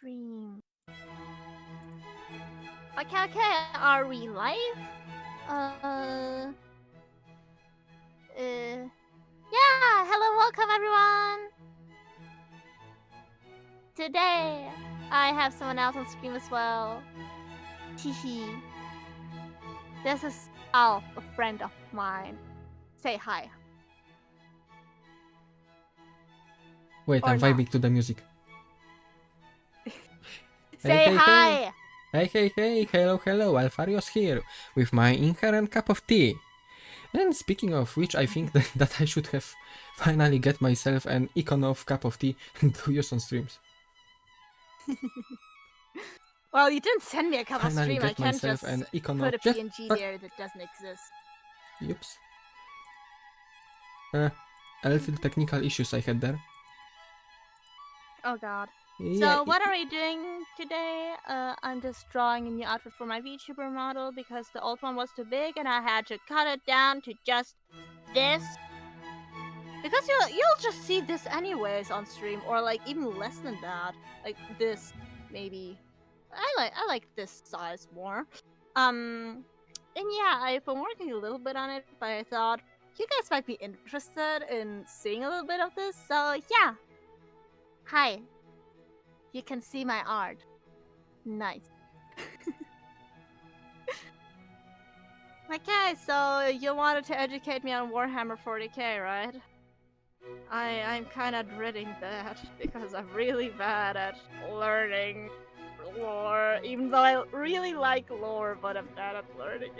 Stream. Okay. Are we live? Yeah. Hello, welcome everyone. Today, I have someone else on stream as well. Hihi. This is Al, a friend of mine. Say hi. Wait, Or I'm not. vibing to the music. Say hey, hi. Hey, hello, Alphario's here with my inherent cup of tea. And speaking of which, I think that I should have finally get myself an icon of cup of tea to use on streams. Well, you didn't send me a cup of Finally stream. I get can't myself just an icon put of a PNG there that doesn't exist. Oops. A little technical issues I had there. Oh god. Yeah, So what are we doing today? I'm just drawing a new outfit for my VTuber model because the old one was too big and I had to cut it down to just this. Because you'll just see this anyways on stream, or like even less than that. Like this, maybe. I like this size more. And yeah, I've been working a little bit on it, but I thought you guys might be interested in seeing a little bit of this. So yeah. Hi. You can see my art. Nice. Okay, so you wanted to educate me on Warhammer 40k, right? I'm kind of dreading that because I'm really bad at learning lore, even though I really like lore, but I'm bad at learning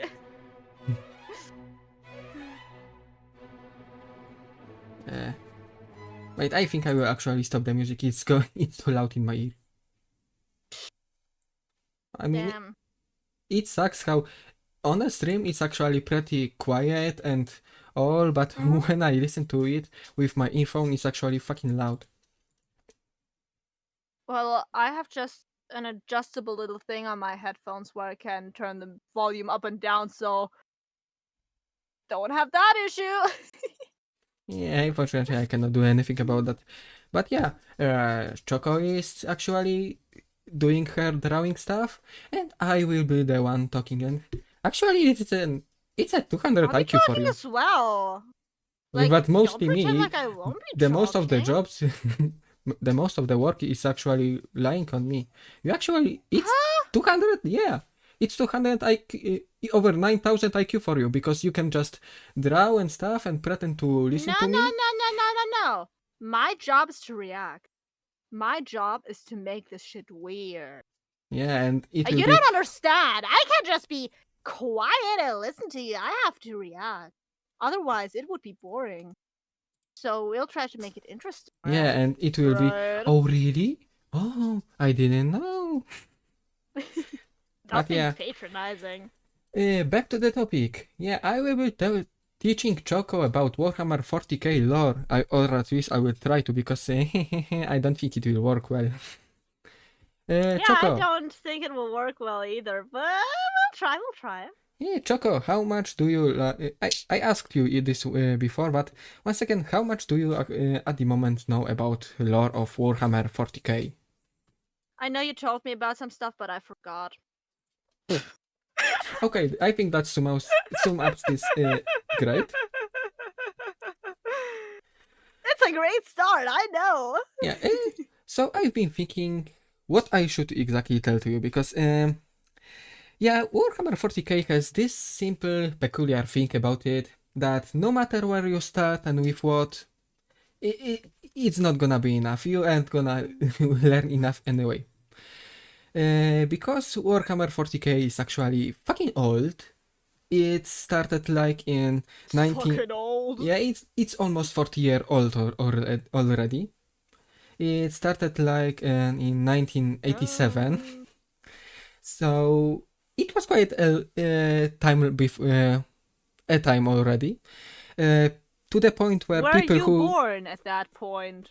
it. Wait, I think I will actually stop the music. It's too loud in my ear. I mean, Damn. it sucks how on a stream it's actually pretty quiet and all, but when I listen to it with my earphone, it's actually fucking loud. Well, I have just an adjustable little thing on my headphones where I can turn the volume up and down, so don't have that issue. Yeah, unfortunately, I cannot do anything about that. But yeah, Choco is actually doing her drawing stuff, and I will be the one talking. And actually, it's a 200 I'll be IQ for talking you. as well. Like, But don't mostly pretend me. like I won't be The most of the talking. jobs, the most of the work is actually lying on me. You actually, it's 200, yeah. It's 200 IQ, over 9,000 IQ for you because you can just draw and stuff and pretend to listen to me. No. My job is to react. My job is to make this shit weird. Yeah, and it will You be... don't understand. I can't just be quiet and listen to you. I have to react. Otherwise, it would be boring. So we'll try to make it interesting. Yeah, right? and it will be, oh really? Oh, I didn't know. But Nothing yeah, patronizing. back to the topic. Yeah, I will be teaching Choco about Warhammer 40k lore, or at least I will try to, because I don't think it will work well. Yeah, Choco. I don't think it will work well either, but we'll try. Yeah, Choco, how much do you... I asked you this before, but once again, how much do you at the moment know about lore of Warhammer 40k? I know you told me about some stuff, but I forgot. Okay, I think that sum up this great. It's a great start, I know. Yeah, so I've been thinking what I should exactly tell to you, because yeah, Warhammer 40k has this simple, peculiar thing about it, that no matter where you start and with what, it's not gonna be enough. You aren't gonna learn enough anyway. Because Warhammer 40k is actually fucking old. It started like in Fucking old. Yeah, it's almost 40 year old already. It started like in 1987, so it was quite a time already. To the point where Were people you who... born at that point?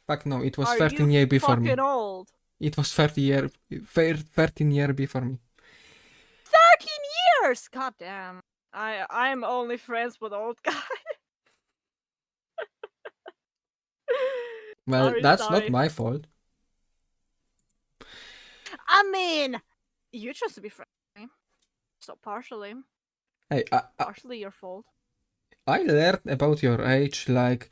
Fuck no, it was Are 13 you years before me. fucking old? It was 13 years before me. 13 years! God damn. I'm only friends with old guys. Well, that's not my fault. I mean, you chose to be friendly, so partially Hey, your fault. I learned about your age like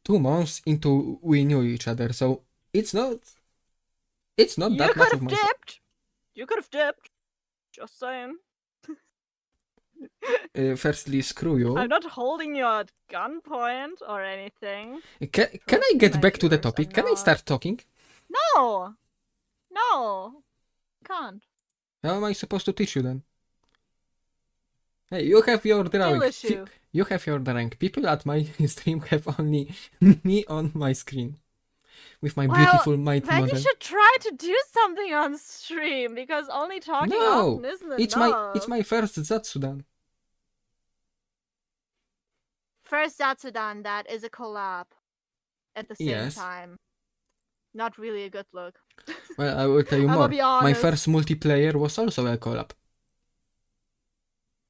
2 months into we knew each other, so it's not You that could much of have my fault. dipped. You could have dipped. Just saying. Firstly, screw you. I'm not holding you at gunpoint or anything. Can I Trust get my back to the viewers, topic? I'm Can I not. start talking? No! No! Can't. How am I supposed to teach you then? Hey, you have your drawing. Issue. You have your drawing. People at my stream have only me on my screen. With my beautiful might then model. you should try to do something on stream, because only talking often isn't enough. It's my first Zatsudan. First Zatsudan that is a collab at the same time. Not really a good look. Well, I will tell you more. My first multiplayer was also a collab.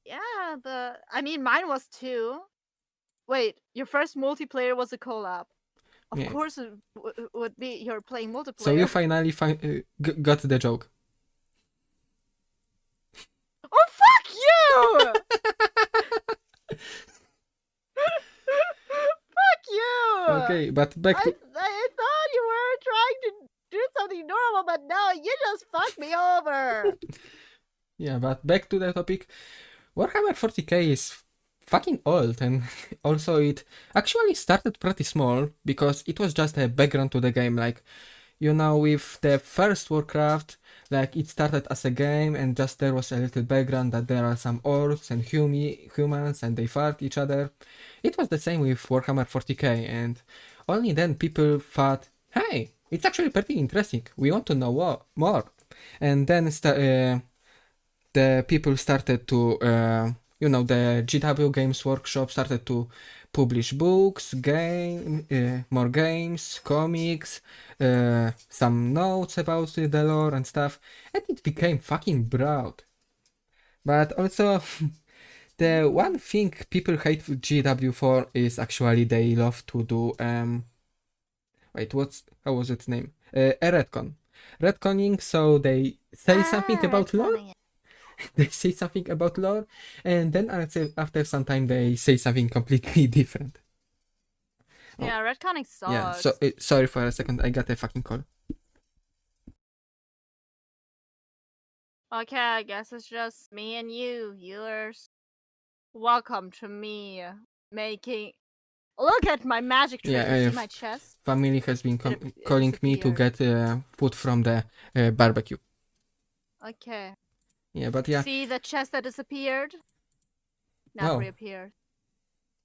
Yeah, but I mean, mine was too. Wait, your first multiplayer was a collab. Of course, it would be you're playing multiplayer. So you finally got the joke. Oh, fuck you! Fuck you! Okay, but back to... I thought you were trying to do something normal, but no, you just fucked me over! Yeah, but back to the topic. Warhammer 40k is fucking old, and also it actually started pretty small, because it was just a background to the game, like, you know, with the first Warcraft, like, it started as a game, and just there was a little background that there are some orcs and humans, and they fight each other. It was the same with Warhammer 40k, and only then people thought, hey, it's actually pretty interesting, we want to know more. And then the people started to, the GW Games Workshop started to publish books, more games, comics, some notes about the lore and stuff, and it became fucking broad. But also, the one thing people hate GW for is actually they love to do, how was its name? A retcon. Retconning, so they say something about lore. They say something about lore, and then after some time they say something completely different. Yeah, retconning sucks. Yeah, so sorry for a second, I got a fucking call. Okay, I guess it's just me and you, viewers. Welcome to me making... Look at my magic tree. You see my chest? Family has been calling me to get food from the barbecue. Okay. Yeah, but yeah. See the chest that disappeared? Now reappeared.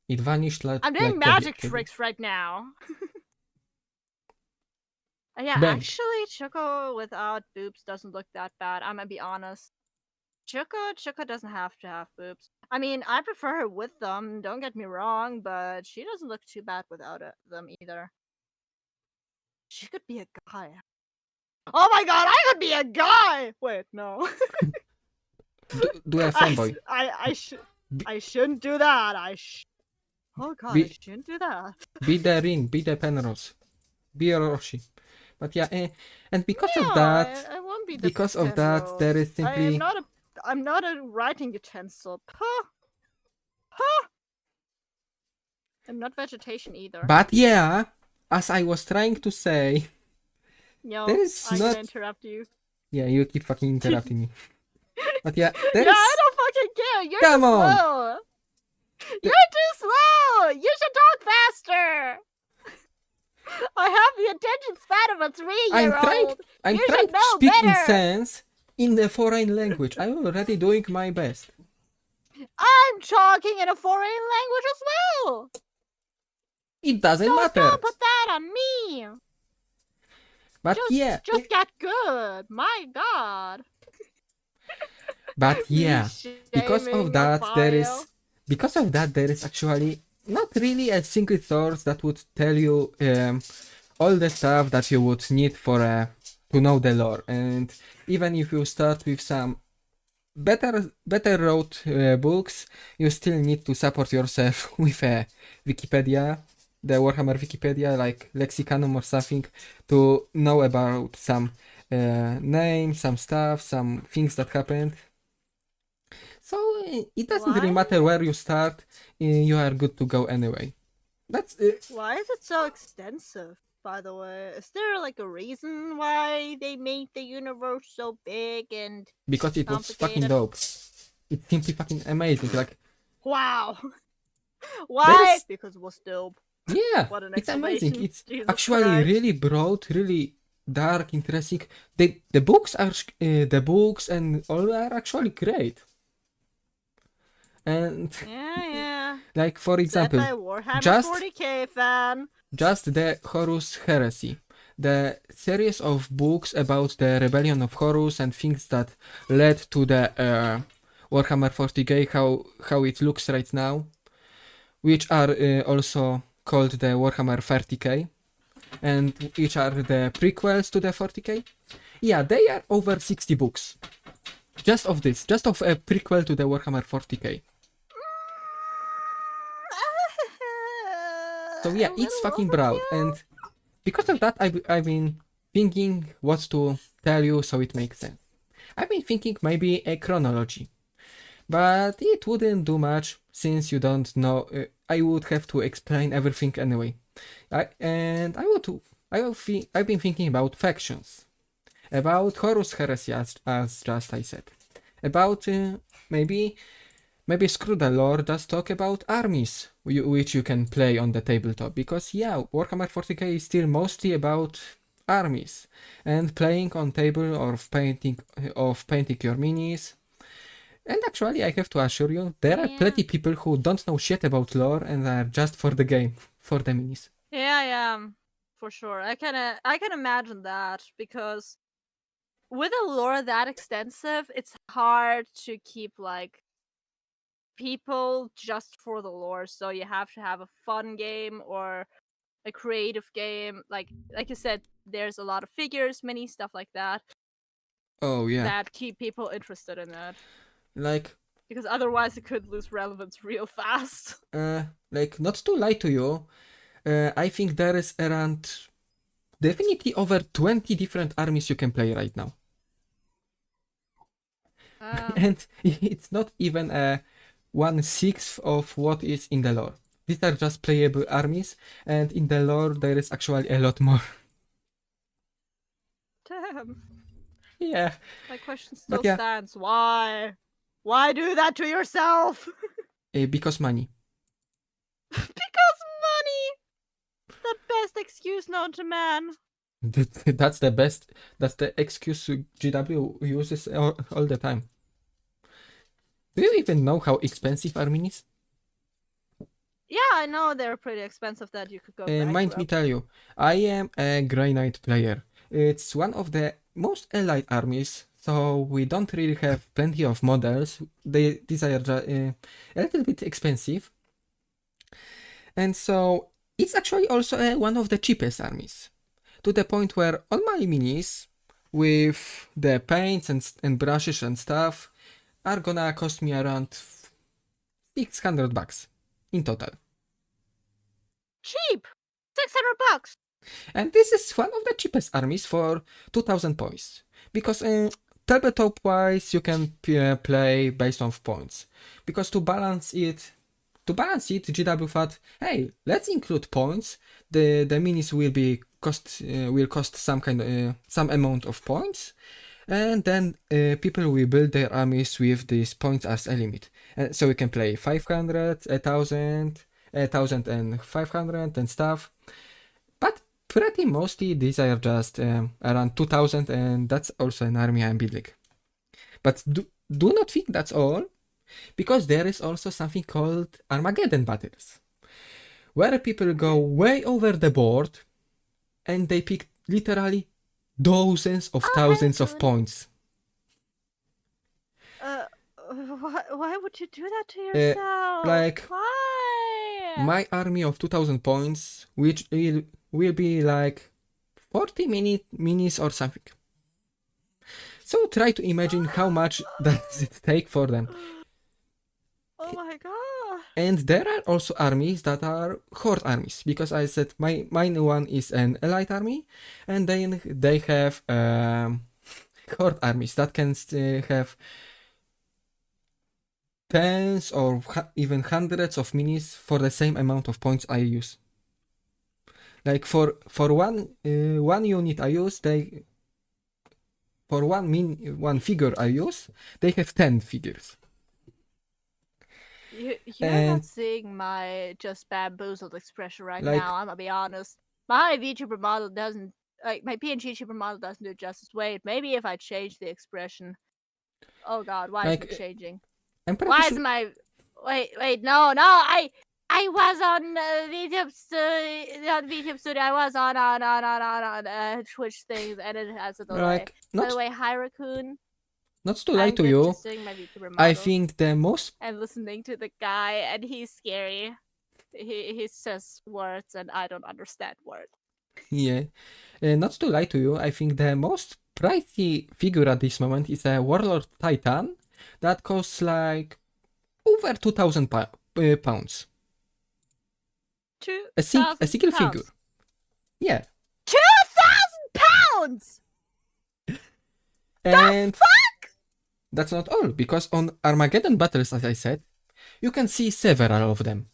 It vanished like... I'm doing magic tricks right now. Yeah, Bang. Actually, Choco without boobs doesn't look that bad. I'm gonna be honest. Choco doesn't have to have boobs. I mean, I prefer her with them, don't get me wrong, but she doesn't look too bad without them either. She could be a guy. Oh my god, I could be a guy! Wait, no. do a fanboy. I shouldn't do that. Oh god, I shouldn't do that. Be the Ring, be the Penrose, be a Roshi. But yeah, and because of that, I won't be the because of that, there is simply... I'm not a writing utensil. I'm not vegetation either. But yeah, as I was trying to say, there is I'm gonna interrupt you. Yeah, you keep fucking interrupting me. But yeah, I don't fucking care. You're too slow. You're too slow. You should talk faster. I have the attention span of a 3-year-old. I'm trying to speak in sense in a foreign language. I'm already doing my best. I'm talking in a foreign language as well. It doesn't matter. Don't put that on me. But just get good. My god. But yeah, because of that there is actually not really a single source that would tell you all the stuff that you would need for to know the lore. And even if you start with some better wrote books, you still need to support yourself with a Wikipedia, the Warhammer Wikipedia, like Lexicanum or something, to know about some name, some stuff, some things that happened. So it doesn't really Why? matter where you start, you are good to go anyway. That's Why is it so extensive, by the way? Is there like a reason why they made the universe so big and because it was fucking complicated? dope. It's simply fucking amazing. Like, Wow. there Why? is, Because it was dope. yeah, What an it's amazing. explanation. It's Jesus actually Christ. really broad, really dark, interesting. The books are the books and all are actually great. And Yeah. like for Said example, by Warhammer just 40k fan. just the Horus Heresy, the series of books about the rebellion of Horus and things that led to the Warhammer 40k, how it looks right now, which are also called the Warhammer 30k, and which are the prequels to the 40k. Yeah, they are over 60 books. Just of this, just of a prequel to the Warhammer 40k. So yeah, A it's little fucking broad, overkill. and because of that, I've been thinking what to tell you so it makes sense. I've been thinking maybe a chronology, but it wouldn't do much since you don't know. I would have to explain everything anyway. I've been thinking about factions, about Horus Heresy as just I said, about maybe screw the lore, just talk about armies which you can play on the tabletop. Because yeah, Warhammer 40k is still mostly about armies and playing on table or painting your minis. And actually, I have to assure you, there are Yeah. plenty people who don't know shit about lore and are just for the game, for the minis. Yeah, for sure. I can imagine that because with a lore that extensive, it's hard to keep like people just for the lore. So you have to have a fun game or a creative game. Like you said, there's a lot of figures, many stuff like that Oh yeah, that keep people interested in it. like Because otherwise it could lose relevance real fast. like not to lie to you, I think there is around definitely over 20 different armies you can play right now. And it's not even a 1/6 of what is in the lore. These are just playable armies, and in the lore there is actually a lot more. Damn. Yeah, My question but still yeah, stands. Why? Why do that to yourself? because money. Because money! The best excuse known to man. That's the best. That's the excuse GW uses all the time. Do you even know how expensive army is? Yeah, I know they're pretty expensive that you could go Mind me bankrupt. tell you, I am a Grey Knight player. It's one of the most elite armies, so we don't really have plenty of models. These are a little bit expensive, and so it's actually also one of the cheapest armies. To the point where all my minis, with the paints and brushes and stuff, are gonna cost me around $600 in total. Cheap! $600! And this is one of the cheapest armies for 2000 points. Because tabletop wise, you can play based on points. Because GW thought, hey, let's include points. The minis will cost some amount of points, and then people will build their armies with these points as a limit. So we can play 500, 1000, 1500 and stuff. But pretty mostly these are just around 2000, and that's also an army I'm building. But do not think that's all, because there is also something called Armageddon battles, where people go way over the board and they pick literally dozens of thousands of points. Why would you do that to Uh, yourself? like Why? my army of 2000 points, which will be like 40 minis or something. So try to imagine how much does it take for them. Oh my god. And there are also armies that are horde armies, because I said mine one is an elite army, and then they have horde armies that can have tens or even hundreds of minis for the same amount of points I use. Like for one unit I use, they for one figure I use, they have 10 figures. You're not seeing my just bamboozled expression right now. I'm gonna be honest. My VTuber model doesn't, like, my PNG tuber model doesn't do justice. Wait, maybe if I change the expression. Oh god, why is it changing? Why is my... Wait, no, I was on VTube Studio. I was on Twitch things, and it has a delay. By the way, hi Raccoon. Not to lie to you, I think the most... I'm listening to the guy, and he's scary. He says words, and I don't understand words. Yeah. Not to lie to you, I think the most pricey figure at this moment is a Warlord Titan that costs like over 2,000 pounds. A single figure. Yeah. 2,000 pounds! And... That's not all, because on Armageddon battles, as I said, you can see several of them.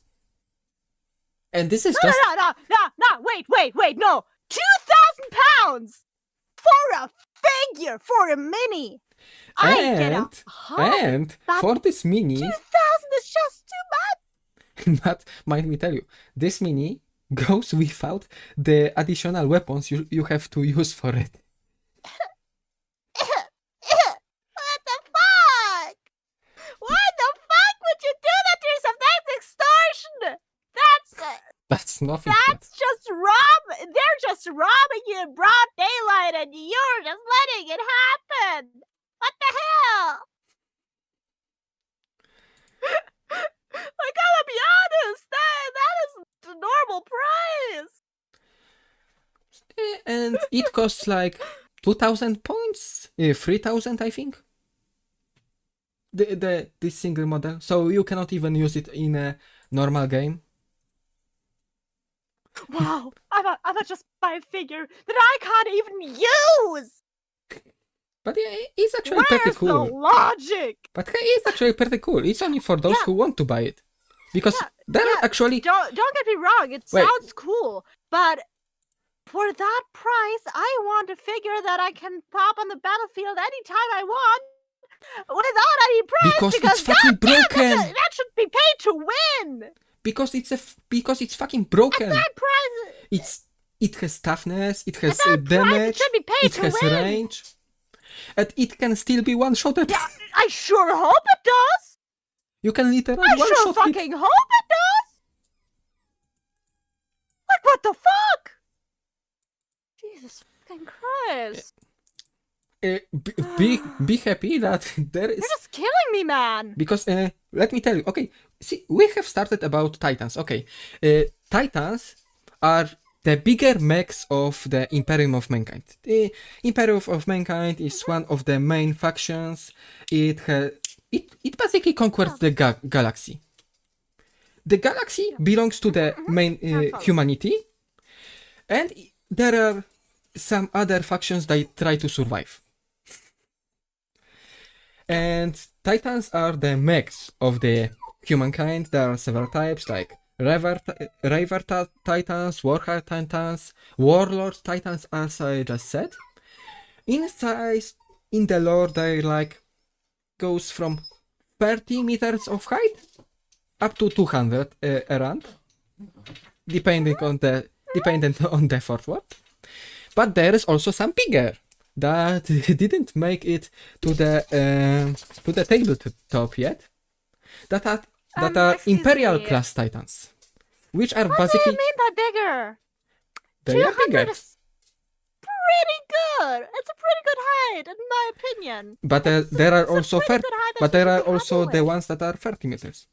And this is no, wait, no! 2,000 pounds! For a figure, for a mini! And for this mini... 2,000 is just too much! But, mind me tell you, this mini goes without the additional weapons you have to use for it. That's nothing. That's just they're just robbing you in broad daylight, and you're just letting it happen. What the hell? I gotta be honest. That is the normal price. And it costs like 2,000 points, 3,000, I think. This single model, so you cannot even use it in a normal game. Wow, I'm not just buy a figure that I can't even use. But yeah, it's actually pretty cool. Where's the logic? But hey, it's actually pretty cool. It's only for those who want to buy it, because there are actually... Don't get me wrong. It sounds cool, but for that price, I want a figure that I can pop on the battlefield anytime I want, without any price. Because it's fucking broken. That should be paid to win. Because it's fucking broken. At that price, it has toughness, it has damage, it has range, and it can still be one-shotted. Yeah, I sure hope it does. You can literally one-shot it. I sure fucking hope it does. Like, what the fuck? Jesus fucking Christ. Be happy that there is... You're just killing me, man. Because, let me tell you, okay, see, we have started about Titans, okay. Titans are the bigger mechs of the Imperium of Mankind. The Imperium of Mankind is one of the main factions. It basically conquers the galaxy. The galaxy belongs to the main humanity, and there are some other factions that try to survive. And Titans are the mechs of the humankind. There are several types like Raver Titans, Warhammer Titans, Warlord Titans, as I just said. In size, in the lore, they like goes from 30 meters of height up to 200 around, dependent on the forward. But there is also some bigger that didn't make it to the tabletop yet. That are Imperial class Titans, which are basically... What do you mean by bigger? They are bigger. Is pretty good. It's a pretty good height, in my opinion. But there are also the ones that are 30 meters.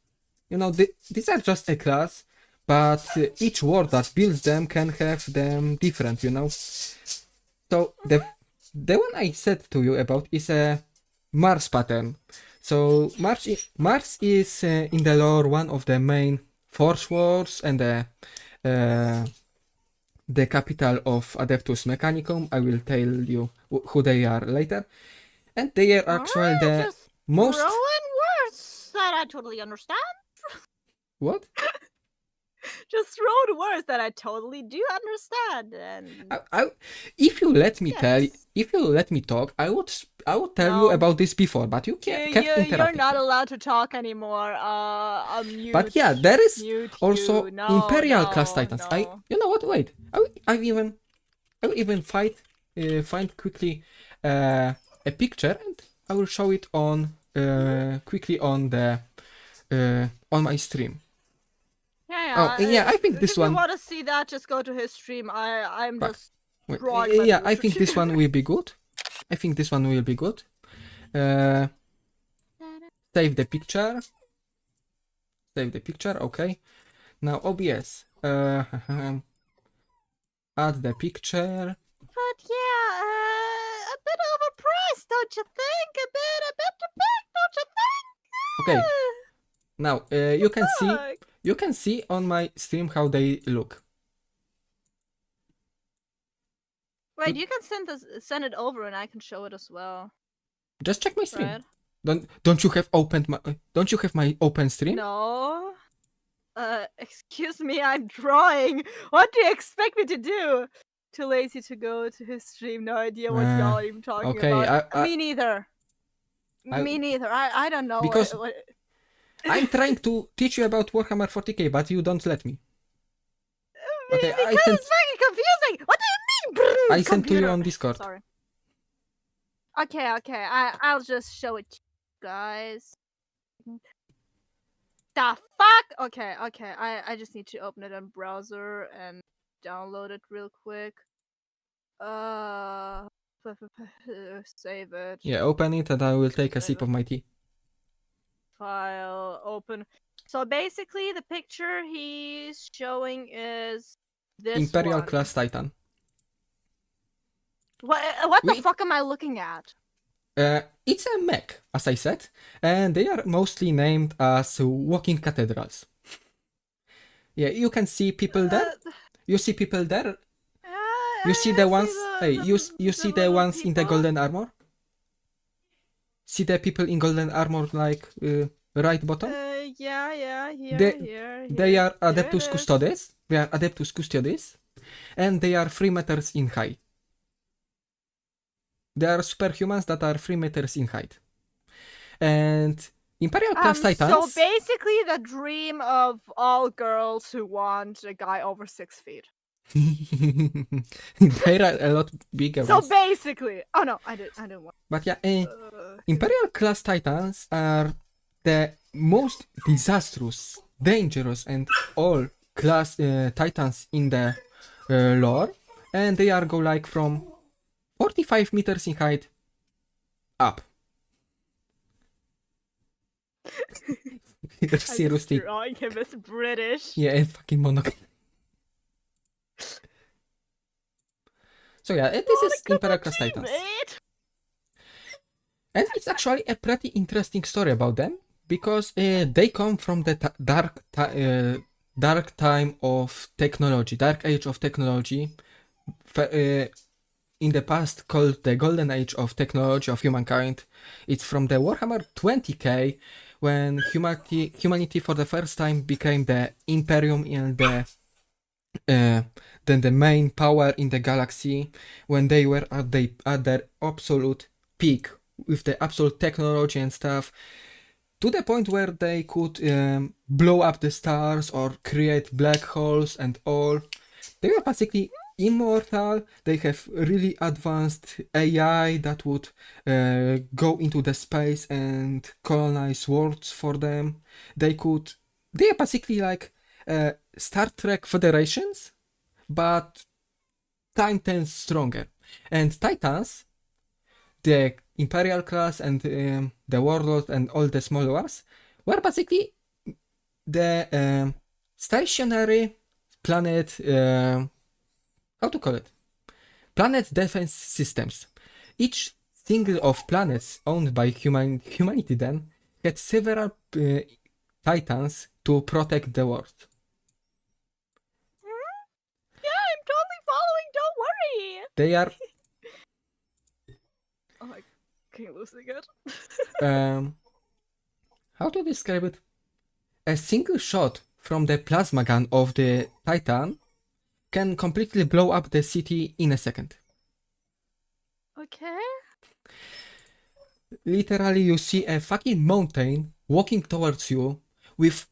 You know, these are just a class, but each world that builds them can have them different, you know. So the one I said to you about is a Mars pattern. So Mars is in the lore one of the main force wars and the capital of Adeptus Mechanicum. I will tell you who they are later. And they are actually Alright, the just most... throw in words that I totally understand. What? Just throw in words that I totally do understand. And If you let me tell, yes. if you let me talk, I would tell you No. about this before, but you kept interrupting. You're not allowed to talk anymore. Mute. But yeah, there is mute also you. No, Imperial no, class Titans. no. You know what? Wait, I will even find quickly a picture, and I will show it on quickly on the on my stream. Yeah, Oh, and yeah, I think this if one. you want to see that, just go to his stream. I'm Right. just Wait, drawing. yeah, I think this one will be good. I think this one will be good. Save the picture. Save the picture. Okay. Now OBS. Add the picture. But yeah, a bit overpriced, don't you think? A bit too big, don't you think? Okay. Now Fuck. you can see on my stream how they look. Wait, you can send it over, and I can show it as well. Just check my stream. Right? Don't you have opened my don't you have my open stream? No. Excuse me, I'm drawing. What do you expect me to do? Too lazy to go to his stream. No idea what y'all are even talking okay, about. I- Me neither. Me neither. I don't know. Because- what... I'm trying to teach you about Warhammer 40k, but you don't let me. Okay, because I sent- it's fucking confusing. What do you mean? I sent to you Computer. on Discord. Sorry. Okay. I'll just show it to you guys. The fuck? Okay. I just need to open it on browser and download it real quick. Save it. Yeah, open it and I will take a sip of my tea. File open. So basically, the picture he's showing is this Imperial one. class Titan. What the fuck am I looking at? It's a mech, as I said, and they are mostly named as walking cathedrals. Yeah, you can see people there. You see people there. You see the ones. You see the ones in the golden armor. See the people in golden armor, like right bottom. Yeah. They are Adeptus Custodes. They are Adeptus Custodes, and they are 3 meters in height. They are superhumans that are 3 meters in height. And Imperial class Titans. So basically, the dream of all girls who want a guy over 6 feet. They are a lot bigger. So ones. basically, oh no, I didn't want. But yeah, Imperial class Titans are the most disastrous, dangerous, and all class Titans in the lore, and they are go like from 45 meters in height up. Seriously. Drawing him as British. Yeah, and fucking monocle. So yeah, this is Imperial class Titans. And it's actually a pretty interesting story about them, because they come from the dark time of technology, dark age of technology, in the past called the golden age of technology of humankind. It's from the Warhammer 20k, when humanity for the first time became the Imperium and then the main power in the galaxy, when they were at their absolute peak with the absolute technology and stuff, to the point where they could blow up the stars or create black holes and all. They were basically immortal. They have really advanced AI that would go into the space and colonize worlds for them. They are basically like Star Trek Federations, but 10 times stronger. And Titans, the Imperial class and the Warlord and all the small wars, were basically the stationary planet, how to call it? Planet defense systems. Each single of planets owned by humanity then had several titans to protect the world. Yeah, I'm totally following. Don't worry. They are Oh, I keep losing it. how to describe it? A single shot from the plasma gun of the Titan can completely blow up the city in a second. Okay. Literally, you see a fucking mountain walking towards you with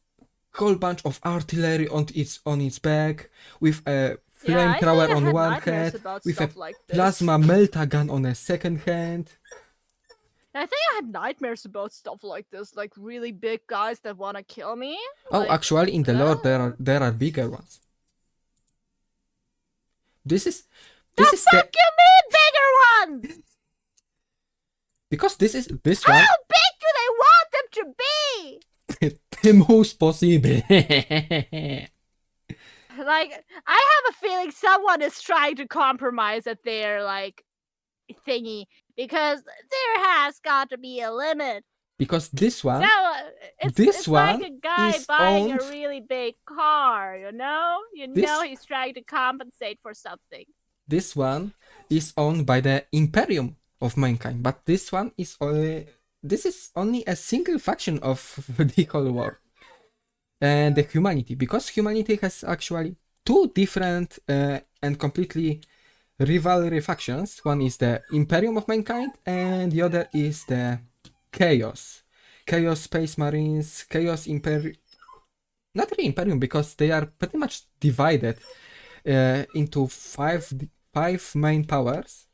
whole bunch of artillery on its back, with a Yeah, I flamethrower think I on had one nightmares hand, about with a stuff like this. plasma melta gun on a second hand. I think I had nightmares about stuff like this, like really big guys that want to kill me. Oh, Like, actually, in the lore there are bigger ones. This is the this is fuck you mean bigger ones? because this How one big do they want them to be? the most possible. Like, I have a feeling someone is trying to compromise at their like thingy because there has got to be a limit. Because this one, So this it's one like a guy is buying owned. a really big car, you know? This- He's trying to compensate for something. This one is owned by the Imperium of mankind, but this one is this is only a single faction of the whole war. And the humanity, because humanity has actually two different and completely rivalry factions. One is the Imperium of mankind, and the other is the Chaos. Chaos Space Marines, Chaos Imperium. Not really Imperium, because they are pretty much divided into five main powers.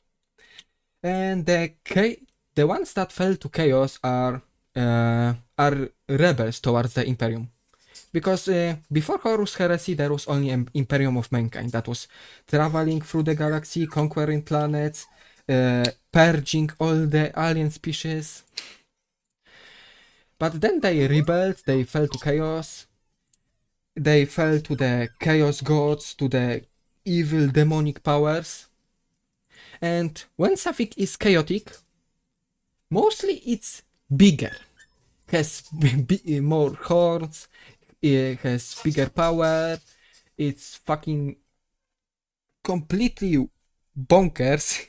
And the ones that fell to Chaos are rebels towards the Imperium. Because before Horus Heresy, there was only an Imperium of Mankind that was traveling through the galaxy, conquering planets, purging all the alien species. But then they rebelled, they fell to Chaos, they fell to the Chaos gods, to the evil demonic powers. And when something is chaotic, mostly it's bigger, has more horns, it has bigger power, it's fucking completely bonkers.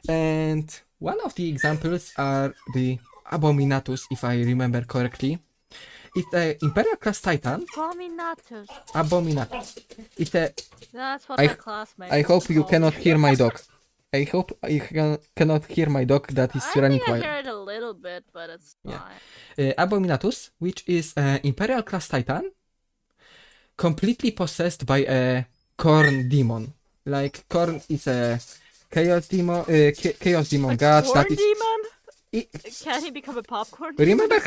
And one of the examples are the Abominatus, if I remember correctly. It's an Imperial class Titan. Abominatus. It's a. That's what I- my classmates. I hope you call cannot me. hear my dog. I hope you cannot hear my dog that is I running think I wild. hear it a little bit, but it's Yeah. fine. Abominatus, which is an Imperial class Titan, completely possessed by a Korn demon. Like Korn is a chaos demon, chaos demon god Corn that is. demon? It, Can he become a popcorn demon? remember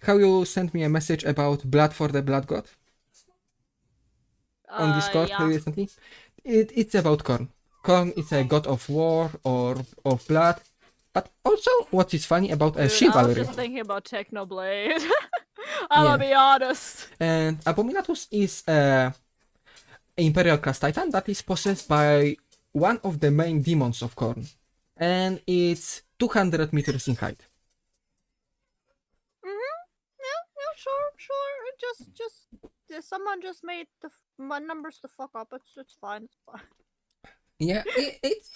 how you sent me a message about blood for the blood god on Discord Yeah. recently? It's about Korn. Korn is a god of war or of blood. But also, what is funny about a Dude, I was chivalry? just thinking about Technoblade. I'm Yeah. gonna be honest. And Abominatus is a Imperial class Titan that is possessed by one of the main demons of Korn. And it's 200 meters in height. Yeah, sure. Someone just made my numbers the fuck up. It's fine. It's fine. Yeah, it's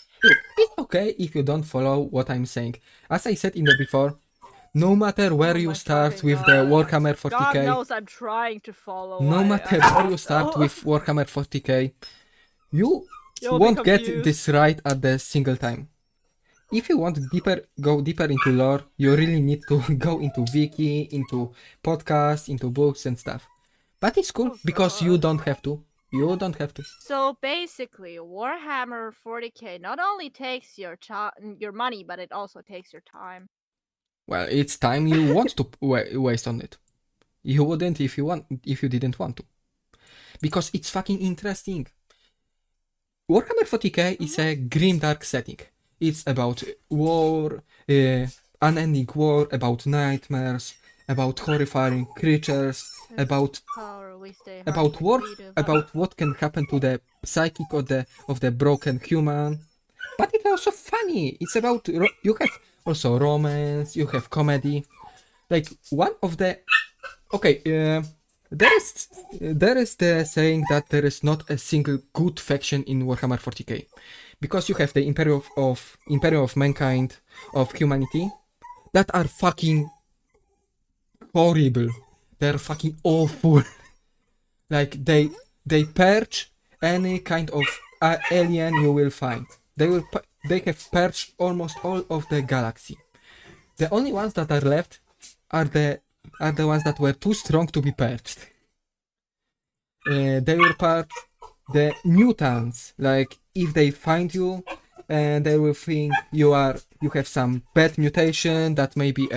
okay if you don't follow what I'm saying. As I said in the before, no matter where Oh you my start fucking with God. the Warhammer God 40k, knows I'm trying to follow. no matter where you start Oh. with Warhammer 40k, you You'll won't be get confused. this right at the single time. If you want go deeper into lore, you really need to go into wiki, into podcasts, into books and stuff. But it's cool Oh, because you don't have to. You don't have to. So basically, Warhammer 40k not only takes your money, but it also takes your time. Well, it's time you want to waste on it. You wouldn't if you didn't want to. Because it's fucking interesting. Warhammer 40k is a grimdark setting. It's about war, unending war, about nightmares, about horrifying creatures, about what can happen to the psychic of the broken human. But it's also funny. It's about you have also romance, you have comedy. like one of the okay. There is the saying that there is not a single good faction in Warhammer 40k, because you have the Imperium of Mankind, of humanity, that are fucking horrible. They're fucking awful. Like they purge any kind of alien you will find. They have purged almost all of the galaxy. The only ones that are left are the ones that were too strong to be purged. They will purge the mutants. Like if they find you, and they will think you have some bad mutation that may be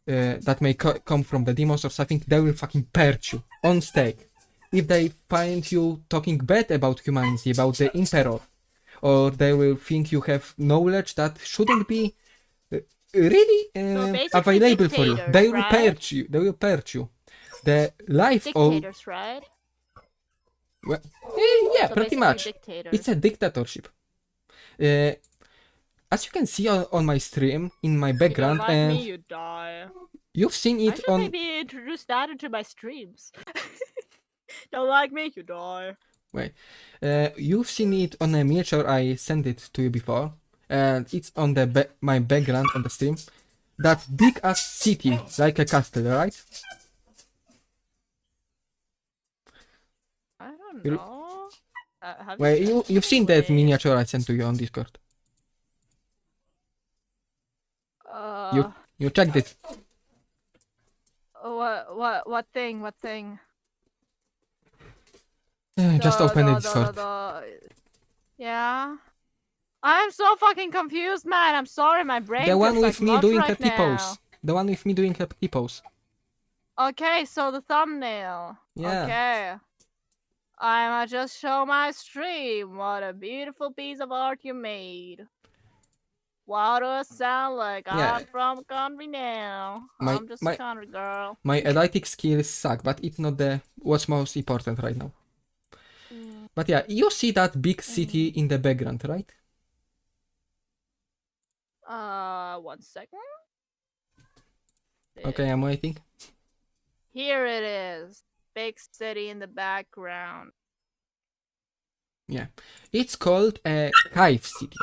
that may come from the demons or something. They will fucking purge you on stake. If they find you talking bad about humanity, about the Emperor, or they will think you have knowledge that shouldn't be really available for you. They will purge you. They will purge you. The life dictators, of right? well, yeah, So pretty much. Dictators. It's a dictatorship. As you can see on my stream, in my background, you don't like and me, you die. you've seen I it should on. maybe introduce that into my streams. Don't like me, you die. Wait, you've seen it on a miniature I sent it to you before, and it's on the my background on the stream. That big ass city, like a castle, right? I don't know. Have Well, you you've seen that miniature I sent to you on Discord. You checked it. What thing? What thing? Just open the Discord. Yeah. I'm so fucking confused, man. I'm sorry, my brain. The one feels with like me mush doing right a T-pose. The one with me doing a T-pose. Okay, so the thumbnail. Yeah. Okay. I'ma just show my stream. What a beautiful piece of art you made. Why do I sound like Yeah. I'm from country now? I'm just a country girl. My editing skills suck, but it's not the what's most important right now. But yeah, you see that big city in the background, right? 1 second. Okay, I'm waiting. Here it is. Big city in the background. Yeah. It's called a hive city.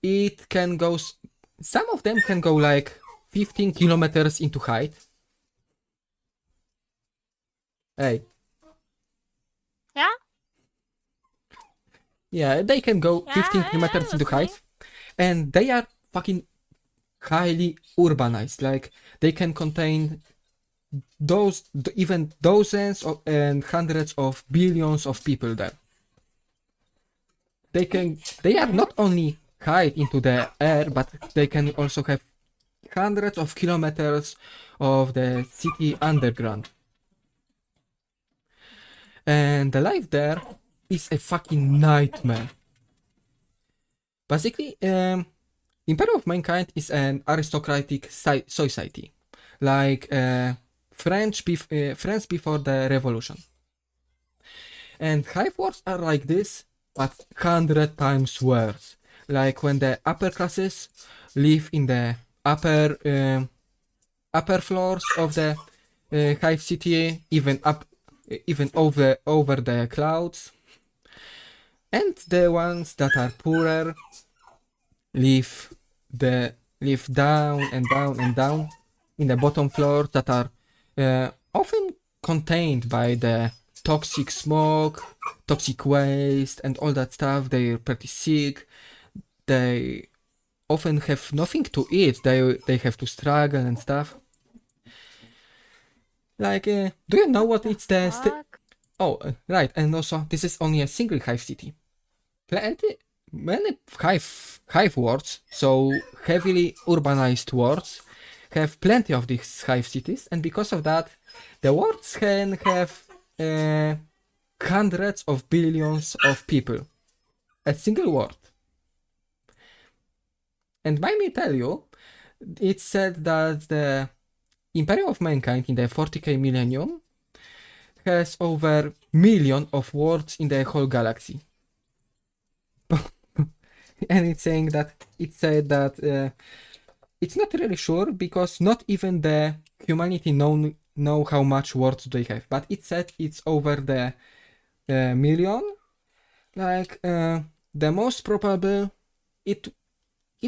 It can go... Some of them can go like 15 kilometers into height. Hey. Yeah? Yeah, they can go 15 kilometers into height. And they are fucking highly urbanized. Like, they can contain even dozens and hundreds of billions of people there. They are not only high into the air, but they can also have hundreds of kilometers of the city underground. And the life there is a fucking nightmare. Basically, Imperium of Mankind is an aristocratic society, like France before the revolution. And hive wars are like this, but 100 times worse. Like when the upper classes live in the upper floors of the hive city, even over the clouds, and the ones that are poorer live down and down and down in the bottom floors that are often contained by the toxic smoke, toxic waste, and all that stuff. They're pretty sick. They often have nothing to eat. They have to struggle and stuff. Like, do you know what it's the... Oh, right, and also, this is only a single hive city. Many hive worlds, so heavily urbanized worlds, have plenty of these hive cities, and because of that, the worlds can have hundreds of billions of people. A single world. And let me tell you, it's said that the Imperium of Mankind in the 40k millennium has over million of worlds in the whole galaxy. And it's said that it's not really sure because not even the humanity know how much words they have. But it said it's over the million. Like the most probable, it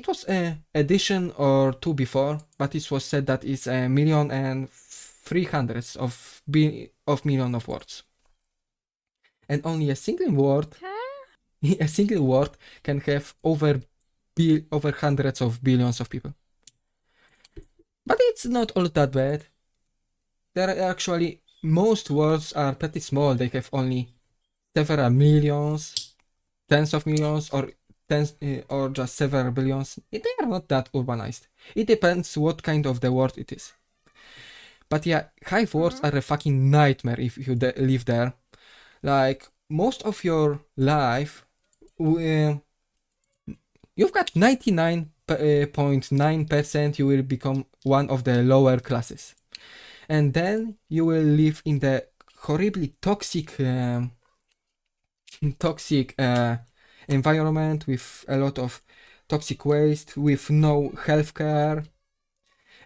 was a edition or two before, but it was said that it's 1,300,000 of million of words, and only a single word, a single word can have over hundreds of billions of people. But it's not all that bad. There are actually most words are pretty small. They have only several millions, tens of millions, or or just several billions. They are not that urbanized. It depends what kind of the word it is. But yeah, hive words are a fucking nightmare if you live there. Like most of your life, you've got 99.9% you will become one of the lower classes, and then you will live in the horribly toxic environment with a lot of toxic waste, with no healthcare.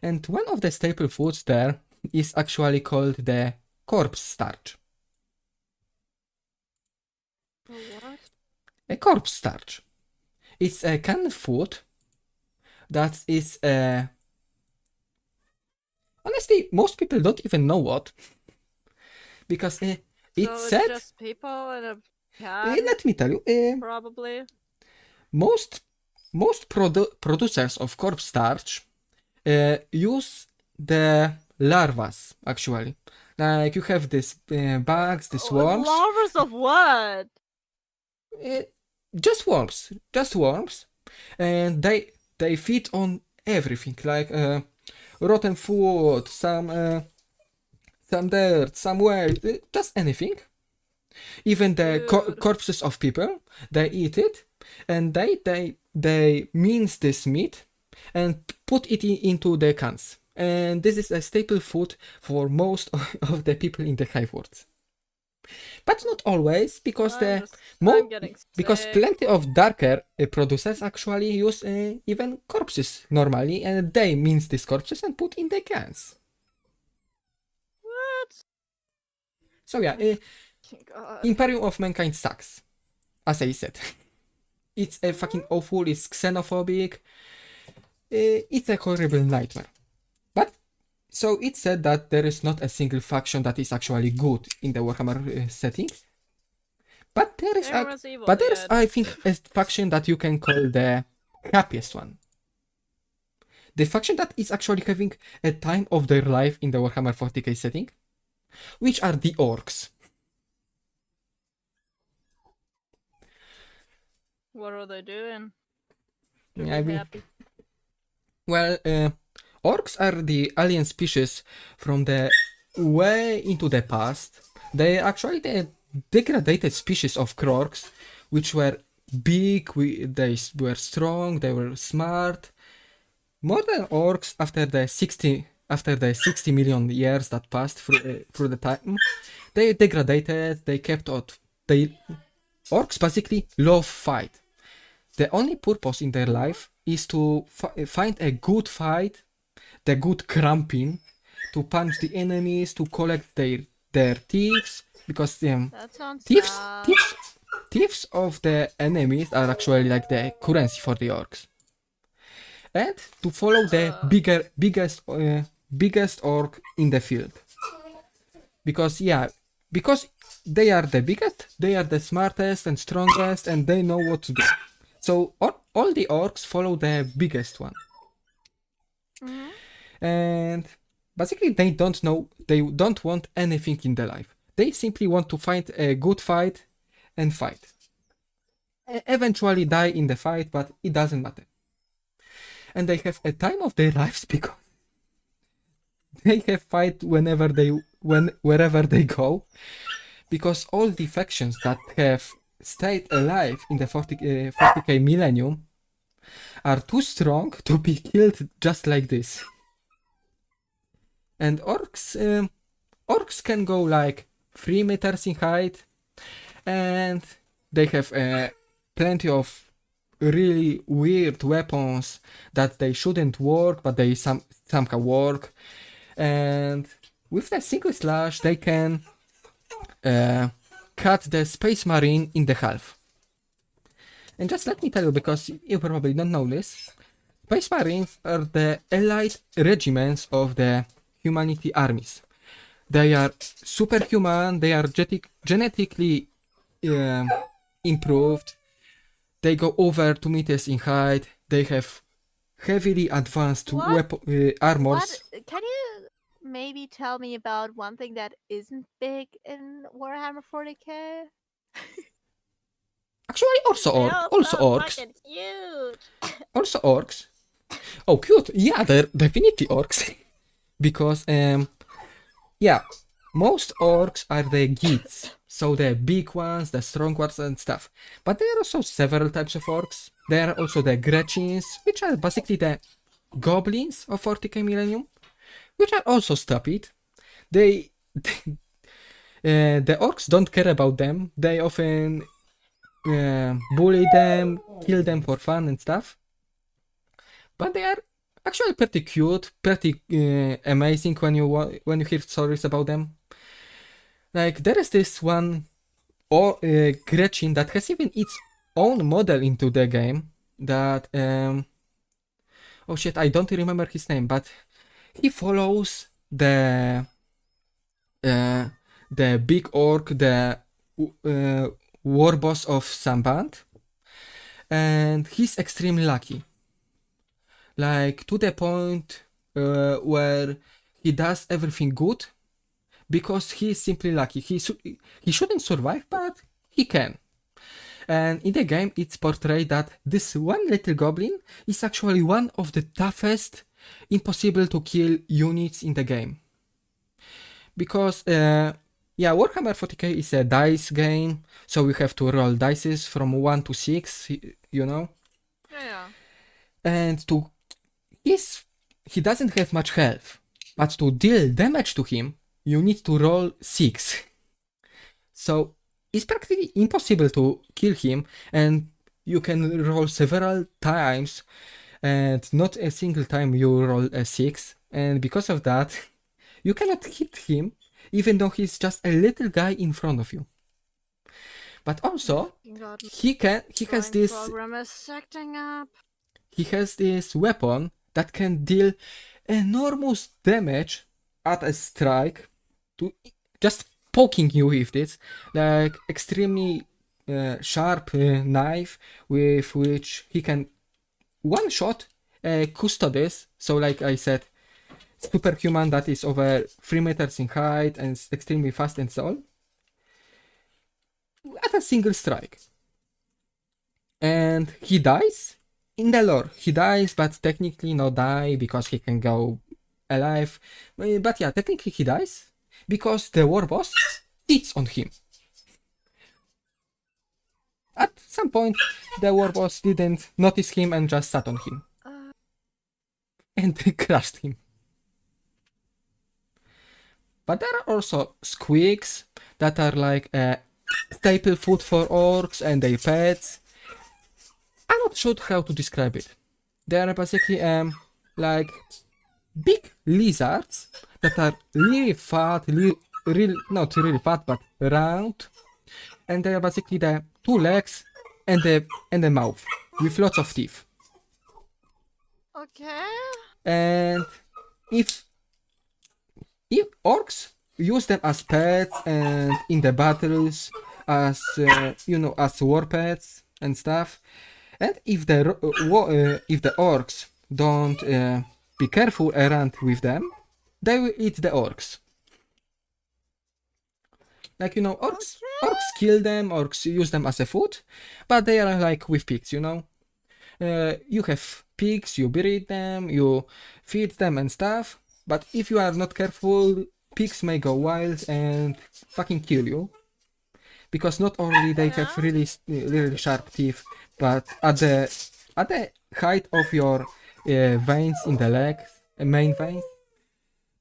And one of the staple foods there is actually called the corpse starch. What? A corpse starch. It's a canned food that is honestly, most people don't even know what, because So it's it's said. just people in a can, Let me tell you, probably. most producers of corpse starch use the larvas actually. Like you have this bugs, these worms. Larvas of what? Uh, just worms, and they feed on everything, like rotten food, some dirt, some waste, just anything. Even the corpses of people, they eat it, and they mince this meat and put it into the cans. And this is a staple food for most of the people in the hive world. But not always, because because plenty of darker producers actually use even corpses normally, and they mince these corpses and put in the cans. What? So yeah, God. Imperium of Mankind sucks, as I said. It's a fucking awful, it's xenophobic, it's a horrible nightmare. But, so it said that there is not a single faction that is actually good in the Warhammer setting. But there is, I think, a faction that you can call the happiest one. The faction that is actually having a time of their life in the Warhammer 40k setting, which are the orcs. What are they doing? Happy. Well, orcs are the alien species from the way into the past. They are actually the degraded species of Krorks, which were big, they were strong, they were smart. Modern orcs, after the 60 million years that passed through the time, they degraded, they kept out. Orcs basically love fight. The only purpose in their life is to find a good fight, the good cramping, to punch the enemies, to collect their thieves, because thieves of the enemies are actually like the currency for the orcs, and to follow the biggest orc in the field, because they are the biggest, they are the smartest and strongest, and they know what to do. So all the orcs follow the biggest one. And basically they don't want anything in their life. They simply want to find a good fight and fight. Eventually die in the fight, but it doesn't matter. And they have a time of their lives because they have fight wherever they go. Because all the factions that have stayed alive in the 40k millennium are too strong to be killed just like this. And orcs can go like 3 meters in height, and they have plenty of really weird weapons that they shouldn't work, but they somehow work. And with the single slash, they can cut the Space Marine in the half. And just let me tell you, because you probably don't know this, Space Marines are the elite regiments of the humanity armies. They are superhuman, they are genetically improved, they go over 2 meters in height, they have heavily advanced armors. What? Can you maybe tell me about one thing that isn't big in Warhammer 40k? Actually, also They orcs. all Also sound orcs. fucking huge. Also orcs. Oh, cute. Yeah, they're definitely orcs. Because, yeah, most orcs are the Geats. So the big ones, the strong ones and stuff. But there are also several types of orcs. There are also the Gretchins, which are basically the goblins of 40k Millennium, which are also stupid. They... the orcs don't care about them. They often bully them, kill them for fun and stuff. But they are actually pretty cute, pretty amazing when you hear stories about them. Like there is this one Gretchen that has even its own model into the game. That oh shit, I don't remember his name, but he follows the big orc, the war boss of Samband, and he's extremely lucky. Like to the point where he does everything good because he's simply lucky. He shouldn't survive, but he can. And in the game, it's portrayed that this one little goblin is actually one of the toughest, impossible to kill units in the game. Because, yeah, Warhammer 40k is a dice game, so we have to roll dices from 1 to 6, you know? Yeah. And he doesn't have much health, but to deal damage to him, you need to roll 6. So it's practically impossible to kill him, and you can roll several times, and not a single time you roll a 6. And because of that, you cannot hit him, even though he's just a little guy in front of you. But also, he has this program is acting up. He has this weapon that can deal enormous damage at a strike, to just poking you with this, like extremely sharp knife with which he can one shot Custodes. So like I said, superhuman that is over 3 meters in height and extremely fast and so on, at a single strike. And he dies. In the lore, he dies, but technically not die because he can go alive. But yeah, technically he dies because the war boss sits on him. At some point, the war boss didn't notice him and just sat on him. And crushed him. But there are also squeaks that are like staple food for orcs and their pets. I'm not sure how to describe it. They are basically like big lizards that are really fat, really not really fat, but round, and they are basically the 2 legs and the mouth with lots of teeth. Okay. And if orcs use them as pets and in the battles as as war pets and stuff. And if the orcs don't be careful around with them, they will eat the orcs. Like, orcs kill them, orcs use them as a food, but they are like with pigs, you have pigs, you breed them, you feed them and stuff, but if you are not careful, pigs may go wild and fucking kill you. Because not only they have really sharp teeth, but at the height of your veins in the legs, main veins,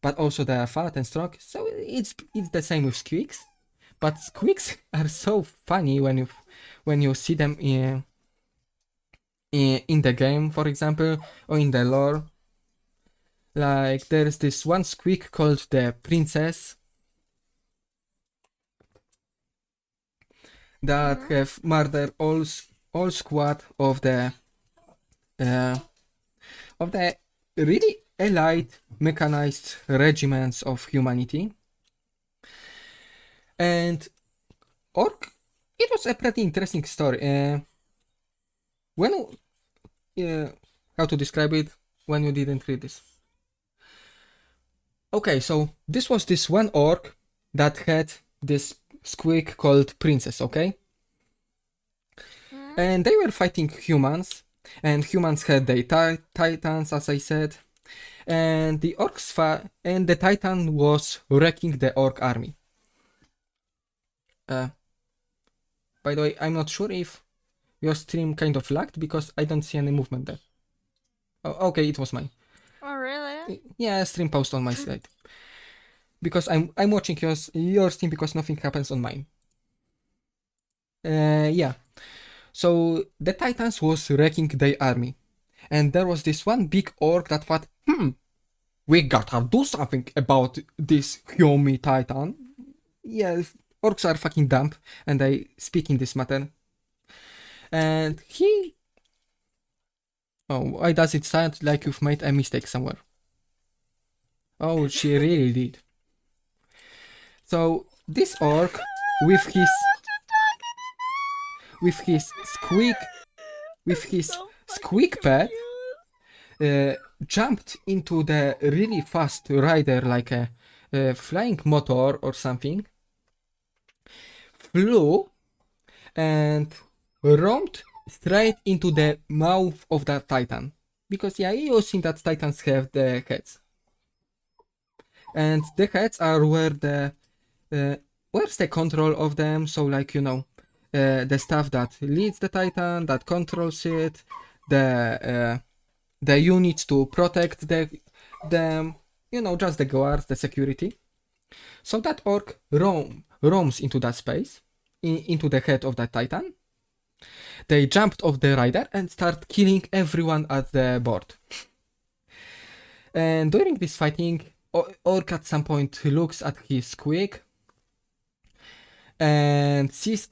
but also they are fat and strong. So it's the same with squeaks. But squeaks are so funny when you see them in the game, for example, or in the lore. Like there's this one squeak called the Princess that have murdered all squad uh, of the really elite mechanized regiments of humanity. And Orc, it was a pretty interesting story. When how to describe it when you didn't read this? Okay, so this was this one orc that had this squeak called Princess, okay? And they were fighting humans, and humans had their titans, as I said, and the and the titan was wrecking the orc army. By the way, I'm not sure if your stream kind of lagged because I don't see any movement there. Oh, okay, it was mine. Oh, really? Yeah, stream paused on my side. Because I'm watching your stream because nothing happens on mine. Yeah. So the Titans was wrecking their army. And there was this one big orc that thought, we gotta do something about this Hyomi Titan. Yeah, orcs are fucking dumb and they speak in this matter. And he... Oh, why does it sound like you've made a mistake somewhere? Oh, she really did. So this orc with his squeak pad jumped into the really fast rider like a flying motor or something, flew and roamed straight into the mouth of that titan. Because yeah, you seen that titans have the heads. And the heads are where where's the control of them, so like, you know, the stuff that leads the titan, that controls it, the units to protect them, you know, just the guards, the security. So that orc roams into that space, into the head of that titan. They jumped off the rider and start killing everyone at the board. And during this fighting, orc at some point looks at his squeak and sees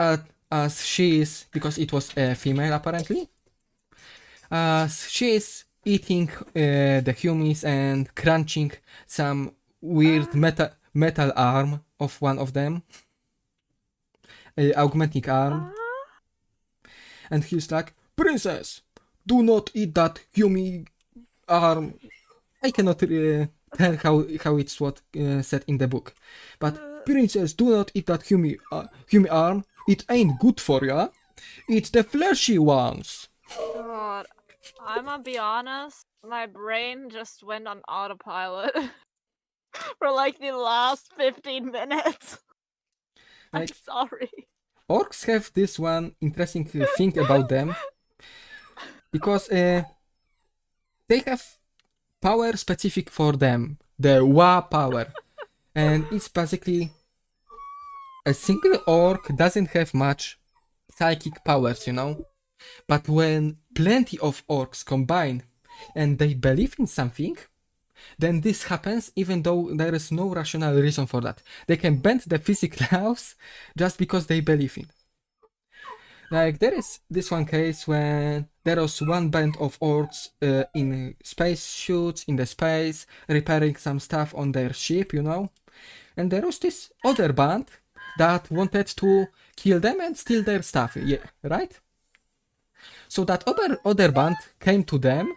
as she is, because it was a female apparently, as she is eating the humans and crunching some weird metal arm of one of them, augmenting arm. And he's like, Princess, do not eat that human arm. I cannot tell how it's what said in the book, but Princess, do not eat that human arm. It ain't good for ya. Eat the fleshy ones. God, I'm gonna be honest. My brain just went on autopilot for like the last 15 minutes. Like, I'm sorry. Orcs have this one interesting thing about them, because they have power specific for them, the Wa power, and it's basically a single orc doesn't have much psychic powers, you know, but when plenty of orcs combine and they believe in something, then this happens even though there is no rational reason for that. They can bend the physics laws just because they believe in. Like, there is this one case when there was one band of orcs in space suits in the space, repairing some stuff on their ship, you know, and there was this other band that wanted to kill them and steal their stuff, yeah, right? So that other band came to them,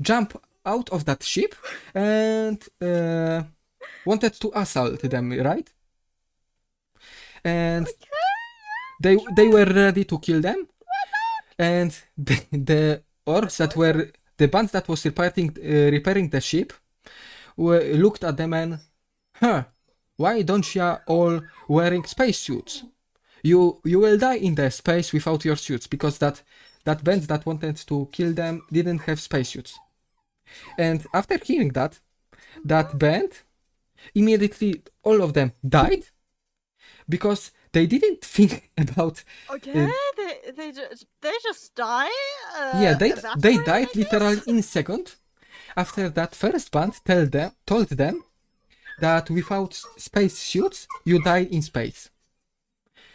jumped out of that ship, and wanted to assault them, right? And they were ready to kill them, and the orcs that were the band that was repairing the ship looked at them and, why don't ya all wearing spacesuits? You will die in the space without your suits, because that band that wanted to kill them didn't have spacesuits. And after hearing that band, immediately all of them died, because they didn't think about. Okay, they just die. Yeah, they Evaporated, died I literally guess? in second. After that, first band told them that without space suits, you die in space.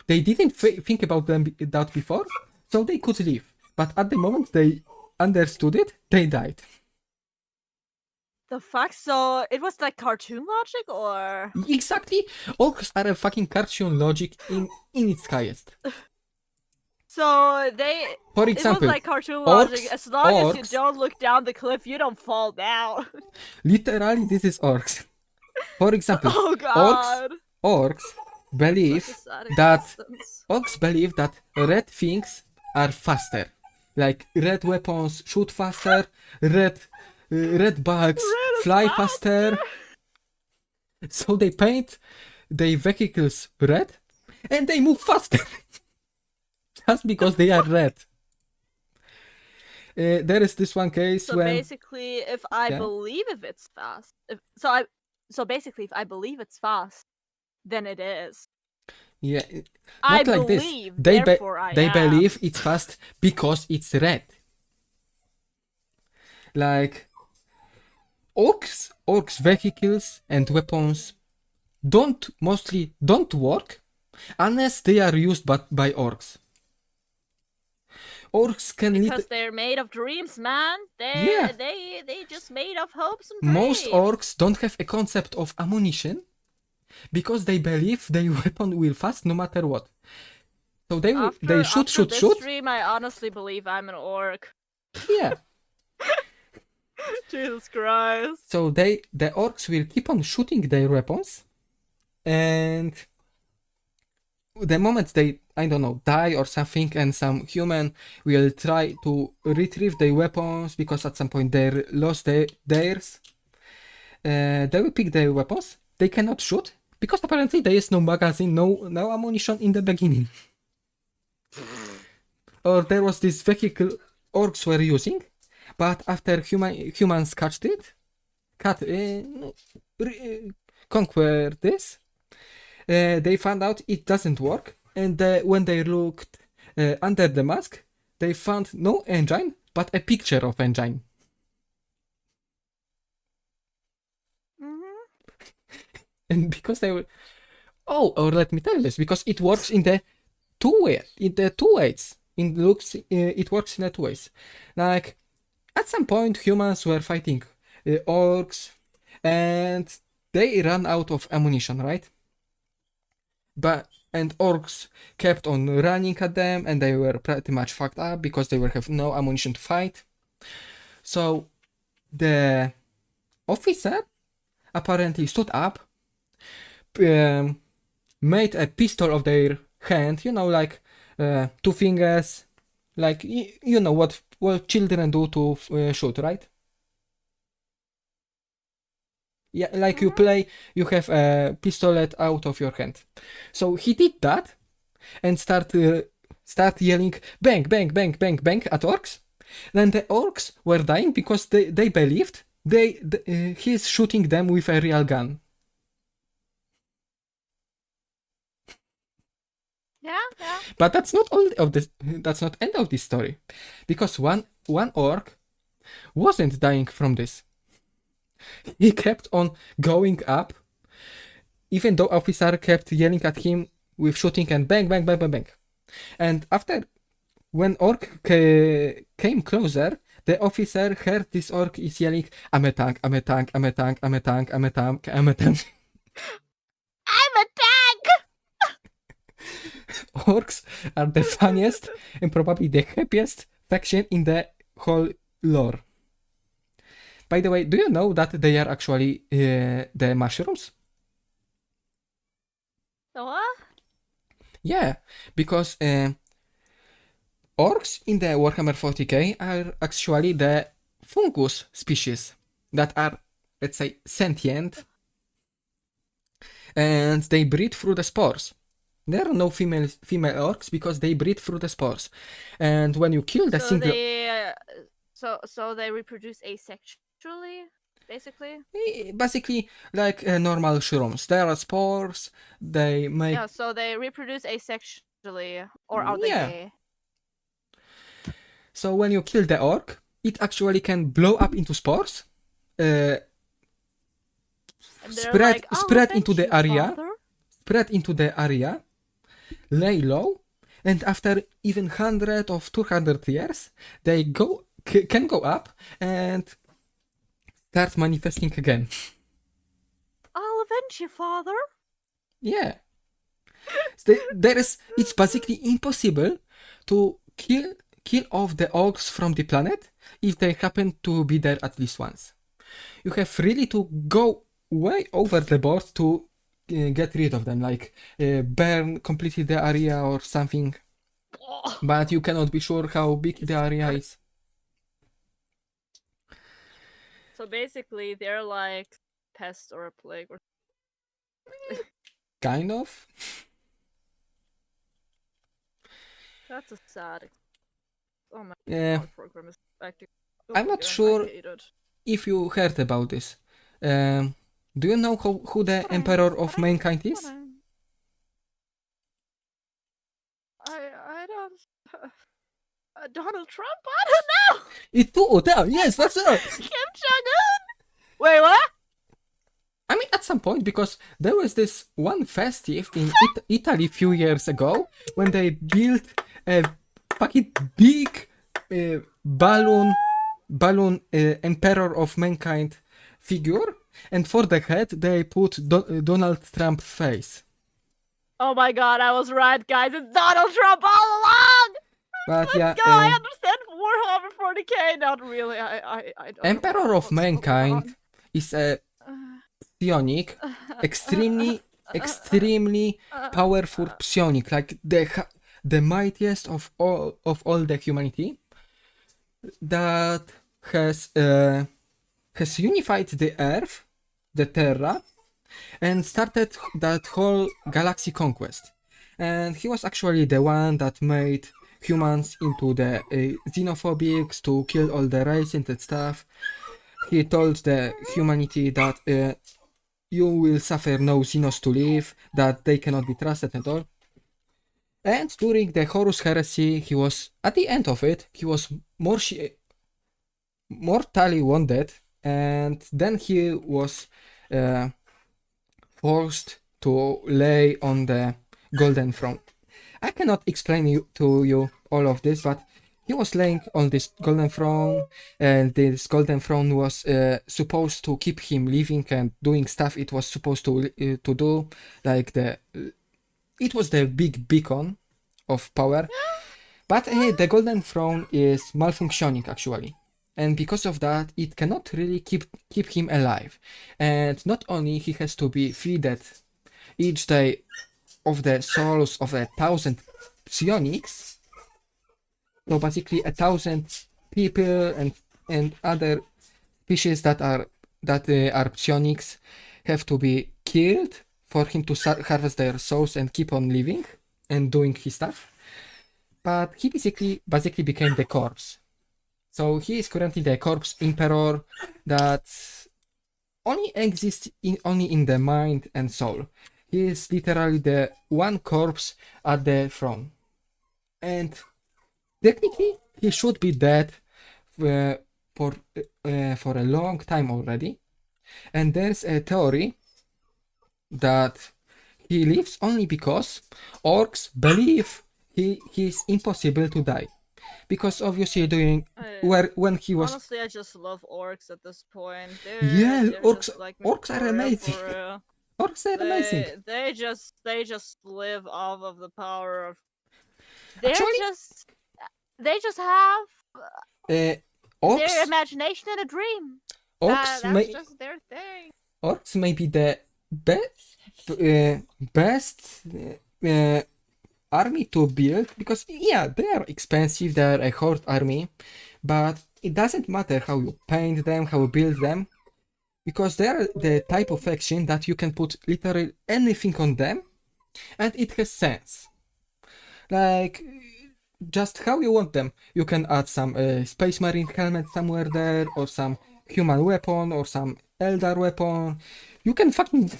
They didn't think about that before, so they could live. But at the moment they understood it, they died. The fuck? So it was like cartoon logic, or Exactly. Orcs are a fucking cartoon logic in its highest. so For it was example, like cartoon logic. As long as you orcs, don't look down the cliff, you don't fall down. literally this is orcs. For example, Oh god. orcs believe Such a sad that existence. orcs believe that red things are faster. Like red weapons shoot faster, red bugs Red is fly faster. faster. So they paint their vehicles red and they move faster. Just because they are red. There is this one case So when basically, if I Yeah. believe if it's fast, so basically, if I believe it's fast, then it is. yeah, I not like this. believe, They therefore I they am. believe it's fast because it's red. Like orcs vehicles and weapons mostly don't work unless they are used by orcs. Orcs can Because they're made of dreams, man. Yeah. They just made of hopes and dreams. Most orcs don't have a concept of ammunition because they believe their weapon will fast no matter what. So they shoot, after this shoot. stream, I honestly believe I'm an orc. Yeah. Jesus Christ. So the orcs will keep on shooting their weapons, and the moment they, I don't know, die or something, and some human will try to retrieve their weapons because at some point they lost theirs, they will pick their weapons. They cannot shoot because apparently there is no magazine, no ammunition in the beginning. Or there was this vehicle orcs were using, but after humans conquer this, they found out it doesn't work, and when they looked under the mask, they found no engine, but a picture of engine. And because they were, or let me tell you this, because it works in the two ways. It works in the two ways. Like at some point, humans were fighting orcs, and they ran out of ammunition, right? And orcs kept on running at them, and they were pretty much fucked up because they have no ammunition to fight. So the officer apparently stood up, made a pistol of their hand, like 2 fingers, like you know what children do to shoot, right? Yeah, like you have a pistolet out of your hand. So he did that and start yelling bang, bang, bang, bang, bang at orcs. Then the orcs were dying because they believed he's shooting them with a real gun. Yeah. But that's not all of this. That's not end of this story, because one orc wasn't dying from this. He kept on going up, even though officer kept yelling at him with shooting and bang, bang, bang, bang, bang. And after, when orc came closer, the officer heard this orc is yelling, "I'm a tank, I'm a tank, I'm a tank, I'm a tank, I'm a tank, I'm a tank." I'm a tank! Orcs are the funniest and probably the happiest faction in the whole lore. By the way, do you know that they are actually the mushrooms? The what? Yeah, because orcs in the Warhammer 40k are actually the fungus species that are, let's say, sentient, and they breed through the spores. There are no female orcs because they breed through the spores, and when you kill the So single, they so they reproduce asexually. basically. Basically, like normal shrooms. There are spores. They make Yeah, so they reproduce asexually, or are they Yeah. gay? So when you kill the orc, it actually can blow up into spores, uh, And they're like, I'll spread avenge into the you, area, father. spread into the area, lay low, and after even 100 of 200 years, they can go up and start manifesting again. I'll avenge you, father. Yeah. It's basically impossible to kill off the orcs from the planet if they happen to be there at least once. You have really to go way over the board to get rid of them, like burn completely the area or something. But you cannot be sure how big the area is. So basically, they're like pest or a plague or Kind of. that's a sad. Oh my Yeah. god, program is acting. I'm not sure I hate it. if you heard about this. Do you know who the Emperor of Mankind is? I don't. Donald Trump? I don't know. Yes, that's it. Kim Jong Un. Wait, what? I mean, at some point, because there was this one festive in Italy a few years ago when they built a fucking big balloon Emperor of Mankind figure, and for the head they put Donald Trump face. Oh my god, I was right, guys. It's Donald Trump all along. But yeah, Go. I understand Warhammer 40k. Not really. I don't Emperor know of what's going Mankind on. is a psionic, extremely powerful psionic, like the mightiest of all the humanity that has unified the Earth, the Terra, and started that whole galaxy conquest. And he was actually the one that made humans into the xenophobics to kill all the races and stuff. He told the humanity that you will suffer no xenos to live, that they cannot be trusted at all. And during the Horus Heresy, he was, at the end of it, he was mortally wounded, and then he was forced to lay on the golden throne. I cannot explain to you all of this, but he was laying on this golden throne, and this golden throne was supposed to keep him living and doing stuff it was supposed to do, like it was the big beacon of power. But the golden throne is malfunctioning actually, and because of that, it cannot really keep him alive. And not only he has to be fed each day of the souls of 1,000 psionics, so basically 1,000 people and other species that are psionics have to be killed for him to harvest their souls and keep on living and doing his stuff. But he basically became the corpse. So he is currently the corpse emperor that only exists only in the mind and soul. He is literally the one corpse at the throne. And technically, he should be dead for a long time already. And there's a theory that he lives only because orcs believe he is impossible to die. Because obviously when he was... Honestly, I just love orcs at this point. Yeah, they're orcs just like are for real, amazing. for real. Orcs are amazing. They just live off of the power of. They just have Orcs, their imagination and a dream. orcs That's just their thing. Orcs may be the best army to build, because yeah, they are expensive, they are a horde army, but it doesn't matter how you paint them, how you build them, because they are the type of faction that you can put literally anything on them and it has sense. Like just how you want them. You can add some space marine helmet somewhere there, or some human weapon or some elder weapon. You can fucking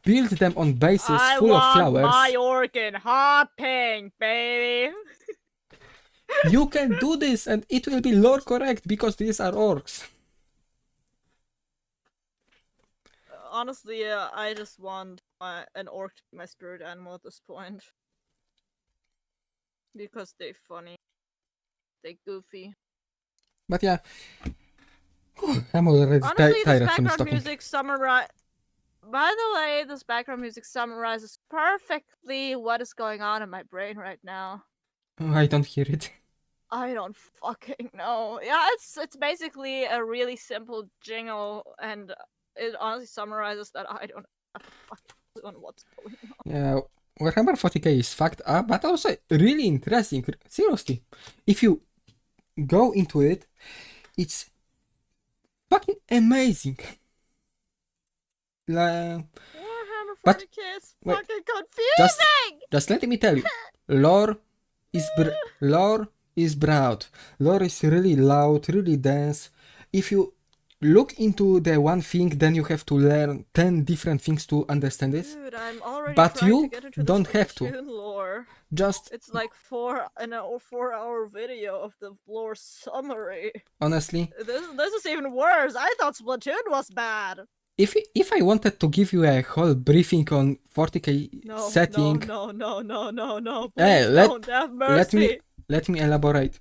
build them on bases full of flowers. My orc in hot pink, baby. You can do this and it will be lore correct because these are orcs. Honestly, I just want an orc to be my spirit animal at this point. Because they're funny. They goofy. But yeah. I'm already Honestly, tired this from this background talking. music summarize. By the way, this background music summarizes perfectly what is going on in my brain right now. Oh, I don't hear it. I don't fucking know. Yeah, it's basically a really simple jingle, and it honestly summarizes that I don't have a fucking clue on what's going on. Yeah, Warhammer 40k is fucked up, but also really interesting. Seriously, if you go into it, it's fucking amazing. Warhammer 40k But- is wait, fucking confusing! Just let me tell you, lore is broad. Lore is really loud, really dense. If you look into the one thing, then you have to learn 10 different things to understand this. Dude, I'm already But trying you to get into don't the have to. Splatoon lore. Just It's like 4-hour video of the lore summary. honestly, This is even worse. I thought Splatoon was bad. if I wanted to give you a whole briefing on 40k No, setting, no. Hey, Please don't have mercy. let me elaborate.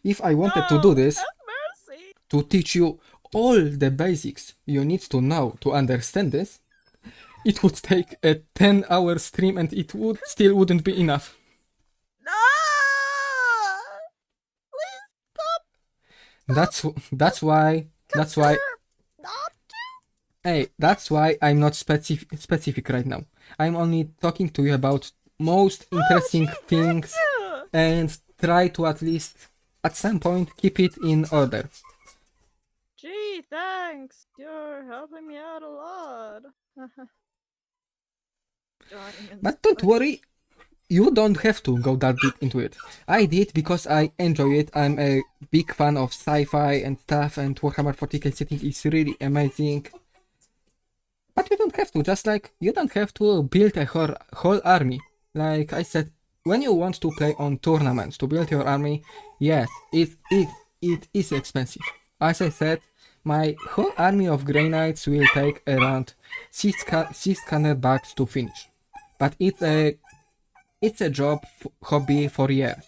If I wanted to do this, Have mercy. to teach you all the basics you need to know to understand this, it would take a 10-hour stream and it still wouldn't be enough. No! Please stop. That's why Not hey, that's why I'm not specific right now. I'm only talking to you about most interesting things to. and try to at least at some point keep it in order. Gee, thanks. You're helping me out a lot. But don't worry, you don't have to go that deep into it. I did because I enjoy it. I'm a big fan of sci-fi and stuff, and Warhammer 40k setting is really amazing. But you don't have to, just like you don't have to build a whole army. Like I said, when you want to play on tournaments to build your army, yes, it is expensive. As I said, my whole army of Grey Knights will take around 600 bucks to finish. But it's a job hobby for years.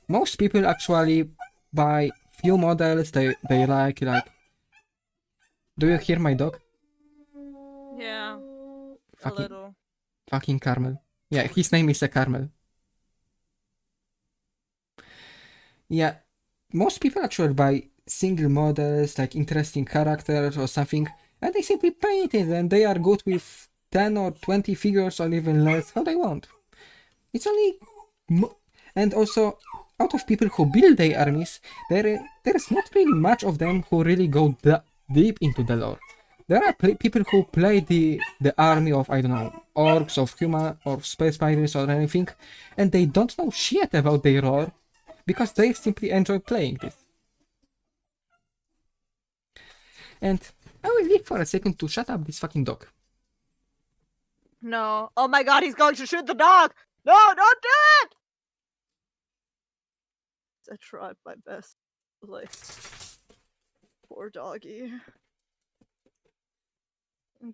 Most people actually buy few models they like. Do you hear my dog? Yeah, a Fucking little. fucking Carmel. Yeah, his name is a Carmel. Yeah, most people actually buy single models, like interesting characters or something, and they simply paint it, and they are good with 10 or 20 figures or even less, how they want. It's only... And also, out of people who build their armies, there's not really much of them who really go deep into the lore. There are people who play the army of, I don't know, orcs, of human, or space pirates or anything, and they don't know shit about their lore, because they simply enjoy playing this. And I will leave for a second to shut up this fucking dog. No. Oh my god, he's going to shoot the dog! No, don't do it! I tried my best. Like, poor doggy.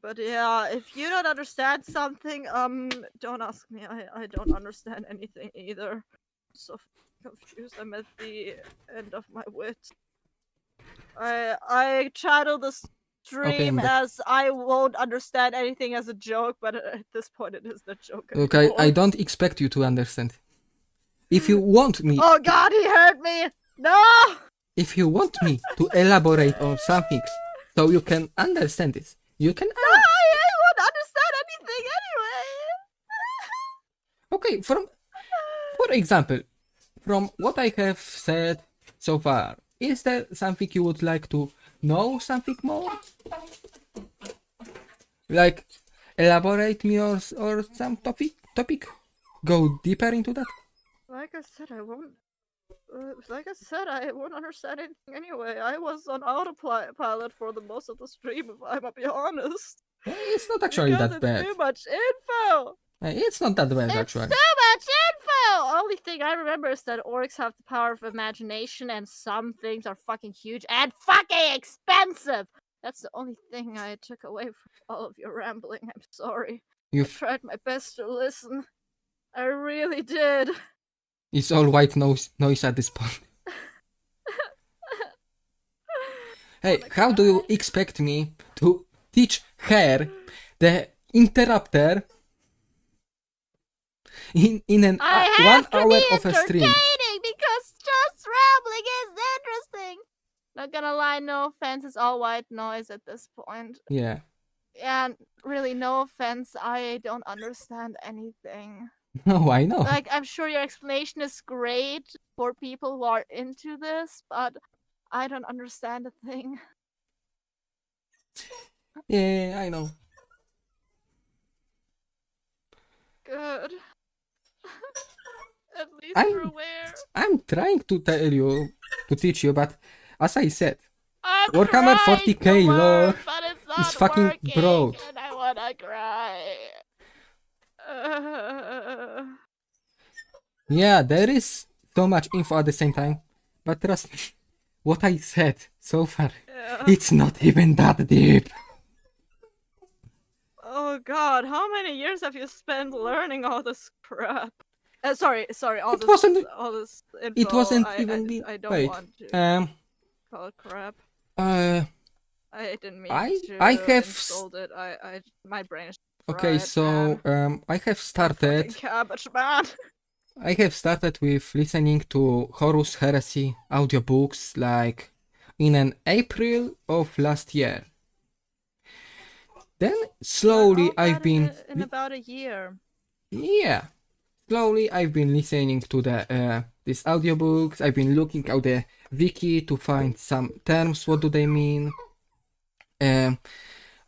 But yeah, if you don't understand something, don't ask me. I don't understand anything either. So confused. I'm at the end of my wits. I channel the stream as I won't understand anything as a joke, but at this point it is the joke. Okay, anymore. I don't expect you to understand. If you want me... Oh god, he hurt me! No! If you want me to elaborate on something so you can understand this, you can No, I won't understand anything anyway! Okay, for example, from what I have said so far, is there something you would like to know something more? Like, elaborate me or some topic? Go deeper into that? Like I said, I won't Like I said, I won't understand anything anyway. I was on autopilot for the most of the stream, if I'm gonna be honest. It's not actually Because that it's bad. too much info! It's not that bad It's actually. too much info! Only thing I remember is that orcs have the power of imagination and some things are fucking huge and fucking expensive! That's the only thing I took away from all of your rambling. I'm sorry. I You've tried my best to listen. I really did. It's all white noise at this point. Hey, how do you expect me to teach her the interrupter in an I 1 have to hour be of a stream? entertaining because just rambling is interesting. Not gonna lie, no offense, it's all white noise at this point. Yeah. And really, no offense, I don't understand anything. No, I know. Like, I'm sure your explanation is great for people who are into this, but I don't understand a thing. Yeah, I know. Good. At least I'm- you're aware. I'm trying to tell you, to teach you, but as I said, I'm Warhammer trying 40K to lore learn, but it's not fucking working, broad. and I wanna cry. Yeah, there is so much info at the same time, but trust me, what I said so far, Yeah. it's not even that deep. Oh god, how many years have you spent learning all this crap? Sorry, all It this, wasn't- all this info. It wasn't I, even I, be. I don't Wait. want to call it crap. I didn't mean to I have insult it. My brain is Okay, fried, so man. I have Fucking started. cabbage, man. I have started with listening to Horus Heresy audiobooks like in April of last year. Then slowly All I've that been in about a year. yeah, slowly I've been listening to these audiobooks. I've been looking at the wiki to find some terms. What do they mean?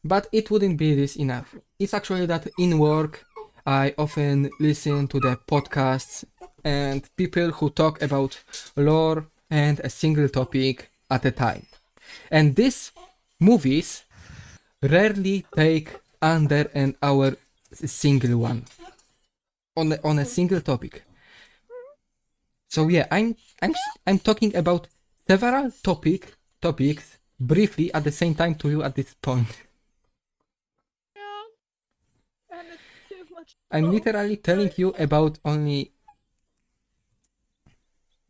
But it wouldn't be this enough. It's actually that in work, I often listen to the podcasts and people who talk about lore and a single topic at a time. And these movies rarely take under an hour single one on a single topic. So yeah, I'm talking about several topics briefly at the same time to you at this point. And it's too much. I'm literally telling you about only.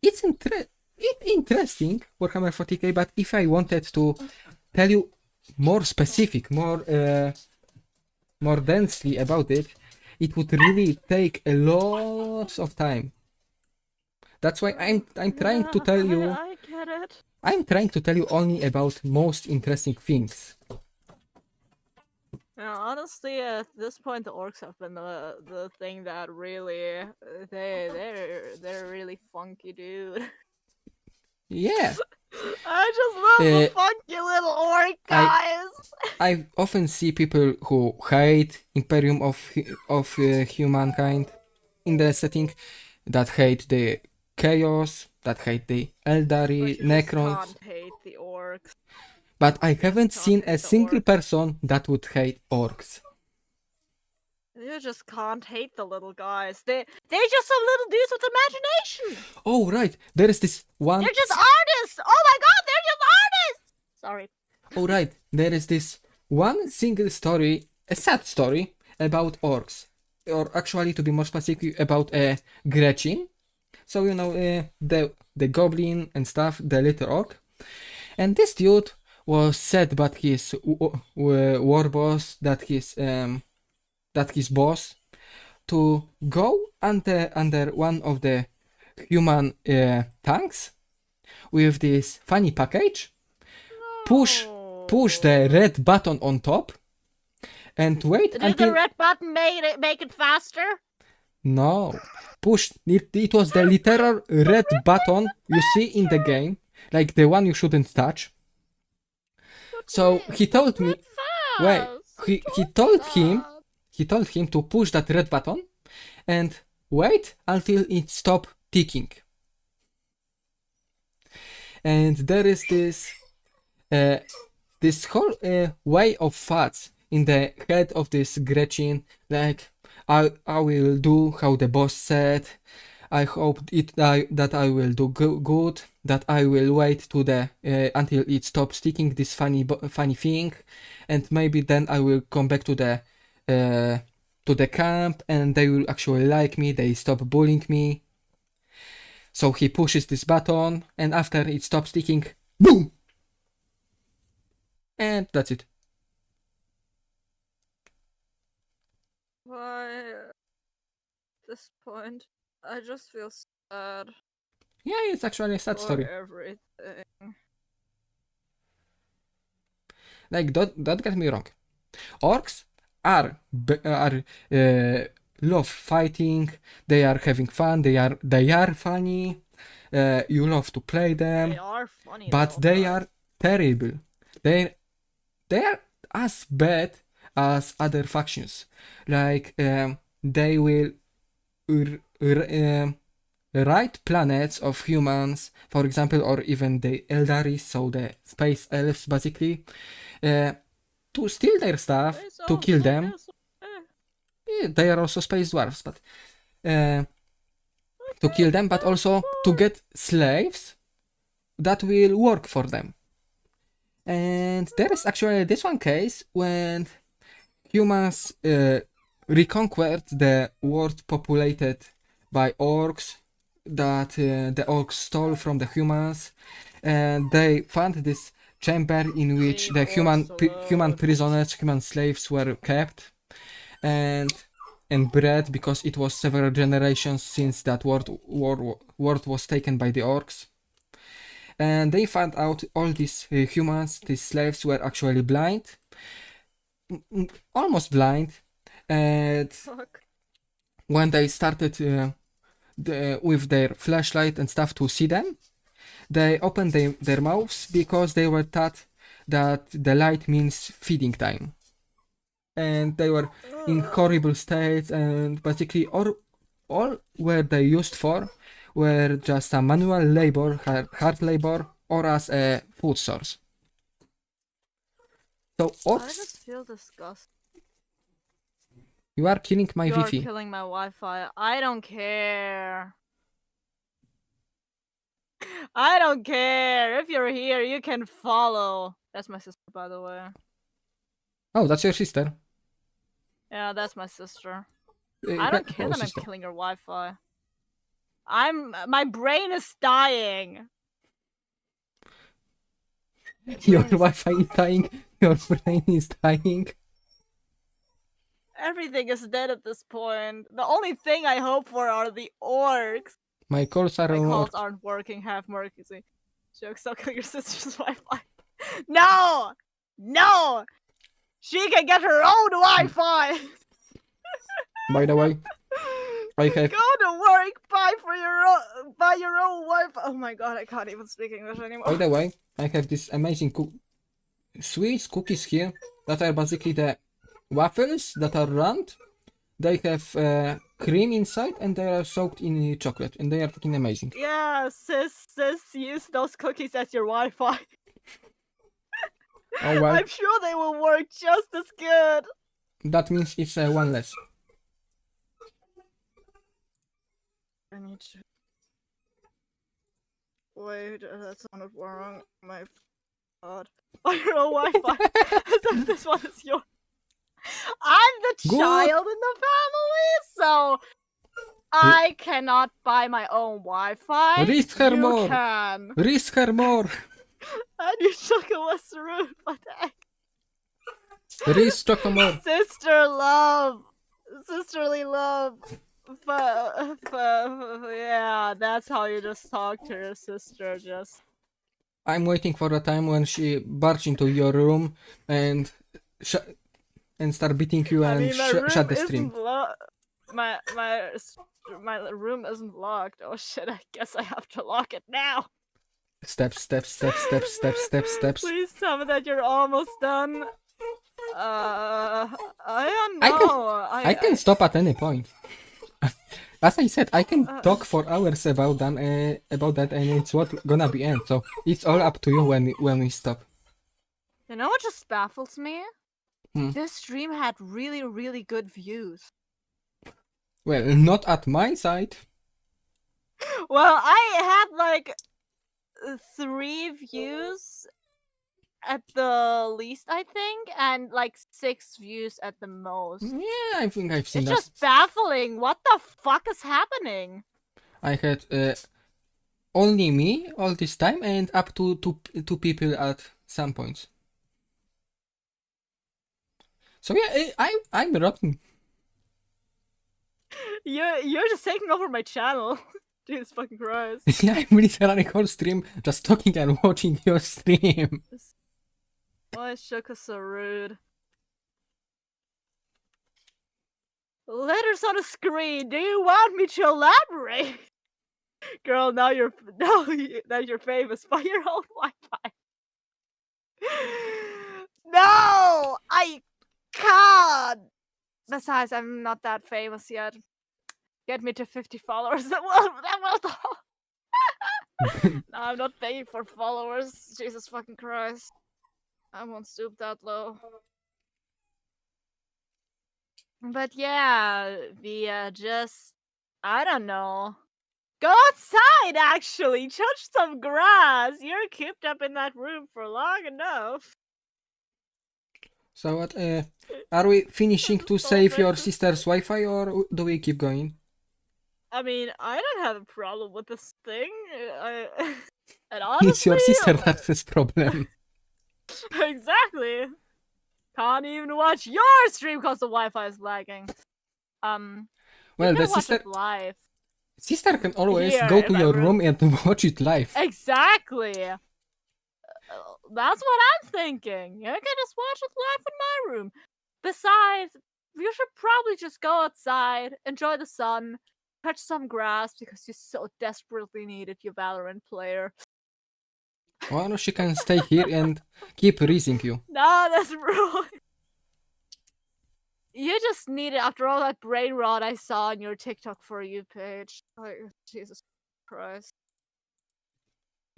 It's interesting Warhammer 40k, but if I wanted to tell you more specific, more densely about it, it would really take a lot of time. That's why I'm trying to tell you. I get it. I'm trying to tell you only about most interesting things. Yeah, honestly, at this point, the orcs have been the thing that really they're really funky, dude. Yeah. I just love the Uh, funky little orc guys. I often see people who hate Imperium of humankind in the setting, that hate the chaos, that hate the Eldari, But you just Necrons. can't hate the orcs. But I haven't can't seen hate a the single orcs. person that would hate orcs. You just can't hate the little guys. They're just some little dudes with imagination. Oh right, there is this one. They're just artists. Oh my god, they're just artists. Sorry. Oh right, there is this one single story, a sad story about orcs, or actually to be more specific, about Gretchen. So you know the goblin and stuff, the little orc, and this dude was said by his war boss that his boss to go under one of the human tanks with this funny package, push the red button on top, and wait Did until the red button make it faster? no, push it was the literal red button you see in the game, like the one you shouldn't touch. So he told me, wait, he told him to push that red button and wait until it stopped ticking. and there is this whole way of thoughts in the head of this Gretchen, like I will do how the boss said. I hope that I will do good. That I will wait to the until it stops sticking this funny thing, and maybe then I will come back to the camp, and they will actually like me. They stop bullying me. So he pushes this button, and after it stops sticking, boom, and that's it. Why? At this point, I just feel sad Yeah, it's actually a sad for story. everything. Like, don't get me wrong. Orcs are love fighting. They are having fun. They are funny. You love to play them, They are funny, but though, they but are terrible. They are as bad as other factions. Like they will right planets of humans, for example, or even the Eldaris, so the space elves, basically, to steal their stuff, It's to kill also them. this- Yeah, they are also space dwarfs, but to okay, kill them, but also to get slaves that will work for them. And there is actually this one case when humans reconquered the world populated by orcs that the orcs stole from the humans, and they found this chamber in which Leave the orcs human alone. prisoners, human slaves were kept and bred, because it was several generations since that world was taken by the orcs. And they found out all these humans, these slaves, were actually blind, almost blind, and Fuck. when they started with their flashlight and stuff to see them, they opened their mouths because they were taught that the light means feeding time. And they were in horrible states, and basically all were they used for were just a manual labor, hard labor, or as a food source. So I orcs, just feel disgusted. you are killing my You are Wi-Fi. killing my Wi-Fi. I don't care. I don't care. If you're here, you can follow. That's my sister, by the way. Oh, that's your sister. Yeah, that's my sister. Uh, I don't care hello, that I'm sister. killing your Wi-Fi. My brain is dying. Your brain is Wi-Fi is dying. Your brain is dying. Everything is dead at this point. The only thing I hope for are the orcs. My calls are My calls unlocked. aren't working. Half mercy. Jokes, I'll kill your sister's Wi-Fi. No! No! She can get her own Wi-Fi! By the way, I have Go to work, buy your own Wi-Fi. Oh my god, I can't even speak English anymore. By the way, I have this amazing sweet cookies here that are basically the waffles that are round. They have cream inside and they are soaked in chocolate, and they are fucking amazing. Yeah, sis, use those cookies as your Wi-Fi. Oh well, I'm sure they will work just as good. that means it's one less. I need to. Wait, that sounded wrong. My god. Buy your own Wi-Fi. As if this one is yours. I'm the Good. child in the family, so I cannot buy my own Wi-Fi. Risk her You more. can. Risk her more. And you took a Westeroon, but Risk her more. sister love, sisterly love. Yeah, that's how you just talk to your sister. Just I'm waiting for the time when she barge into your room and start beating you I and mean, my room shut the stream. isn't locked. My room isn't locked. Oh shit! I guess I have to lock it now. Steps. Please tell me that you're almost done. I don't know. I can stop at any point. As I said, I can talk for hours about that, and it's what gonna be end. So it's all up to you when we stop. You know what just baffles me? Hmm. This stream had really, really good views. Well, not at my side. Well, I had like 3 views at the least, I think, and like 6 views at the most. Yeah, I think I've seen It's that. just baffling. What the fuck is happening? I had only me all this time, and up to two people at some points. So yeah, I'm rotten. You're just taking over my channel. Jesus fucking Christ. Yeah, I'm literally whole stream just talking and watching your stream. Why is Shuka so rude? Letters on a screen. Do you want me to elaborate? Girl, now you're famous by your own Wi-Fi. No, I can't. Besides, I'm not that famous yet. Get me to 50 followers. That will. No, I'm not paying for followers. Jesus fucking Christ. I won't stoop that low. But yeah, just, I don't know. Go outside, actually! Touch some grass! You're cooped up in that room for long enough. So what? Are we finishing to Just don't save your breakfast. sister's Wi-Fi, or do we keep going? I mean, I don't have a problem with this thing. And It's your honestly, sister that's his problem. exactly. Can't even watch your stream because the Wi-Fi is lagging. You Well, can the watch sister it live. sister can always Here, go in to my your room. room and watch it live. Exactly. That's what I'm thinking. You can just watch it live in my room. Besides, you should probably just go outside, enjoy the sun, touch some grass because you so desperately need it, you Valorant player. Or she can stay here and keep raising you. No, that's rude. You just need it after all that brain rot I saw on your TikTok For You page. Like, Jesus Christ.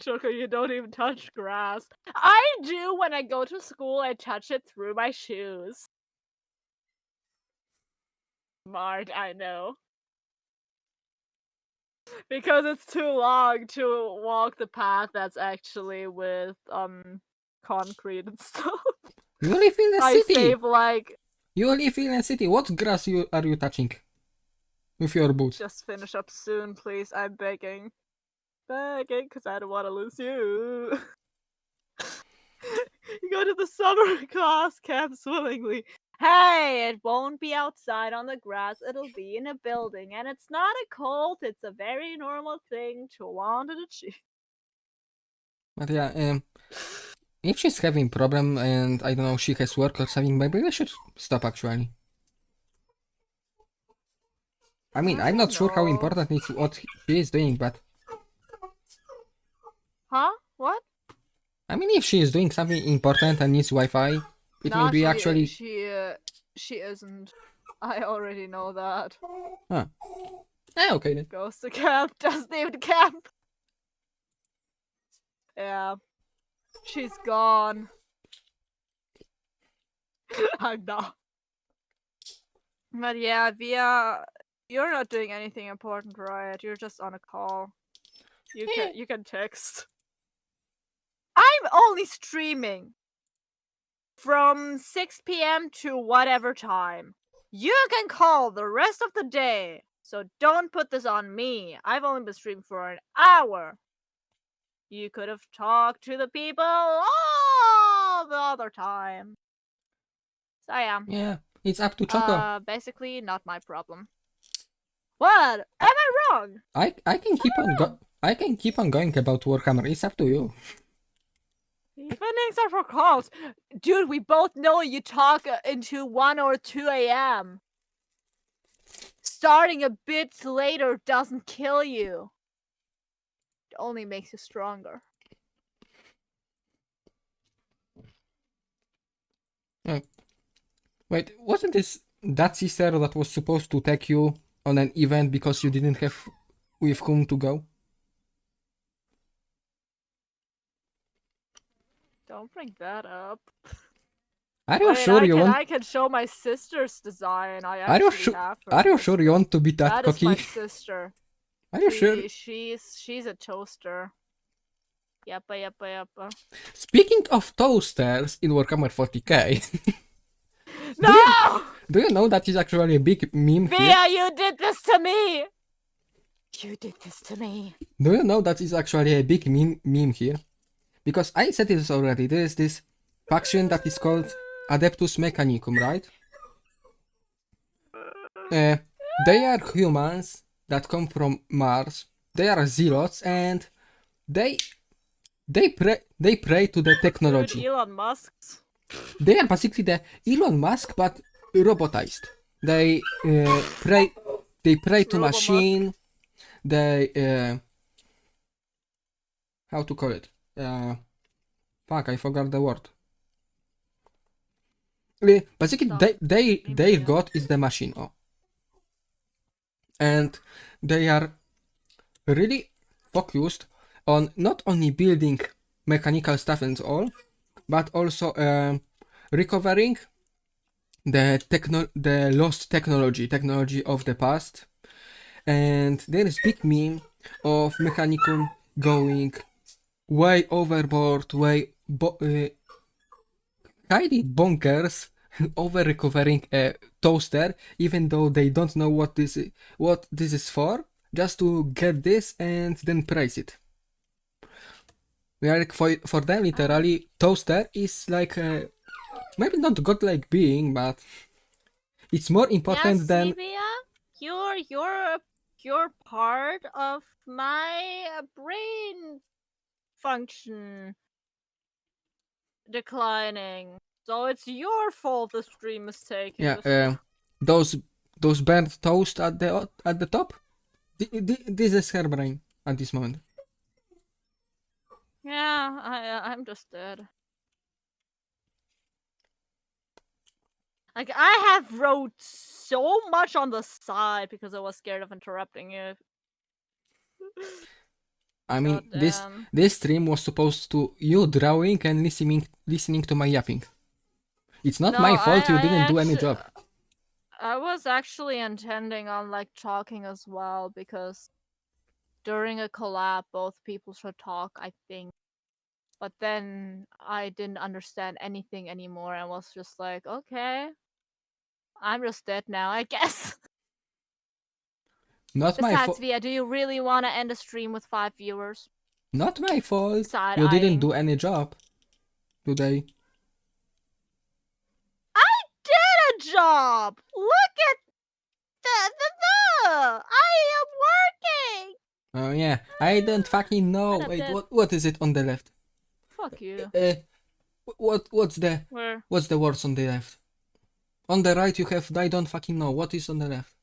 Shoka, you don't even touch grass. I do when I go to school, I touch it through my shoes. Smart, I know. Because it's too long to walk the path that's actually with concrete and stuff. You live in a I city. save like You live in a city. What grass are you touching with your boots? just finish up soon, please. I'm begging. Begging because I don't want to lose you. You go to the summer class camp swimmingly. Hey, it won't be outside on the grass, it'll be in a building, and it's not a cult, it's a very normal thing to want and achieve. But yeah, if she's having problem and I don't know, she has work or something, maybe we should stop actually. I mean, I'm not sure how know. important it's what she is doing, but Huh? What? I mean, if she is doing something important and needs Wi-Fi, it may be actually. She isn't. I already know that. Huh. Okay then. Goes to camp, doesn't even camp. Yeah. She's gone. I'm not. But yeah, you're not doing anything important, right? You're just on a call. You can text. I'm only streaming from 6 p.m. to whatever time. You can call the rest of the day, so don't put this on me. I've only been streaming for an hour. You could have talked to the people all the other time. So yeah. Yeah, it's up to Choco. Basically not my problem. What? Am I wrong? I can keep on I can keep on going about Warhammer. It's up to you. Evenings are for calls. Dude, we both know you talk into 1 or 2 a.m. Starting a bit later doesn't kill you. It only makes you stronger. Wait, wasn't this that sister that was supposed to take you on an event because you didn't have with whom to go? Don't bring that up. Are you Wait, sure you want? I can show my sister's design. I Are you actually sure? have Are you hers. sure you want to be that That is my cocky? sister. Are you sure? She's a toaster. Yappa yappa yappa. Speaking of toasters in Warhammer 40k, No! do you know that is actually a big meme here? Via, you did this to me! You did this to me. Do you know that is actually a big meme here? Because I said this already, there is this faction that is called Adeptus Mechanicum, right? They are humans that come from Mars. They are zealots and they pray to the technology. Dude, Elon Musk's. They are basically the Elon Musk but robotized. They pray to machine. They how to call it? Fuck, I forgot the word. Basically, their god is the machine. Oh. And they are really focused on not only building mechanical stuff and all, but also recovering the lost technology of the past. And there is big meme of Mechanicum going way overboard, highly bonkers over recovering a toaster, even though they don't know what this is for, just to get this and then praise it. Like for them, literally, toaster is like maybe not godlike being, but it's more important than. You're part of my brain function declining. So it's your fault the stream is taking this. Those burnt toast at the top. This is her brain at this moment. Yeah, I'm just dead. Like, I have wrote so much on the side because I was scared of interrupting you. I mean, this stream was supposed to you drawing and listening to my yapping. It's not my fault you didn't do any job. I was actually intending on like talking as well because during a collab both people should talk, I think. But then I didn't understand anything anymore and was just like, okay, I'm just dead now, I guess. Not my fault. Via, do you really want to end a stream with 5 viewers? Not my fault. Side-eyeing. You didn't do any job today. I did a job! Look at I am working! Oh yeah, I don't fucking know. Wait, what is it on the left? Fuck you. What's the Where? What's the words on the left? On the right you have I don't fucking know. What is on the left?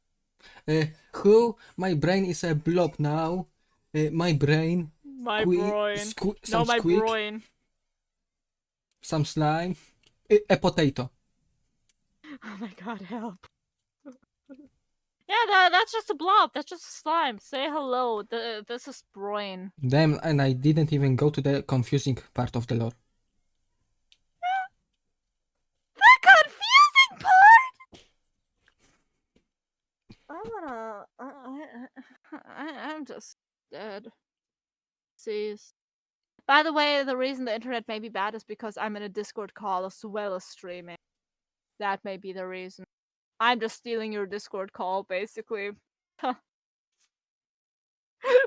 Who? My brain is a blob now. My brain. My brain. Some my squeak. brain. Some slime. A potato. Oh my god, help. Yeah, that's just a blob. That's just a slime. Say hello. This is brain. Damn, and I didn't even go to the confusing part of the lore. The confusing part! I'm just dead. Cease. By the way, the reason the internet may be bad is because I'm in a Discord call as well as streaming. That may be the reason. I'm just stealing your Discord call, basically.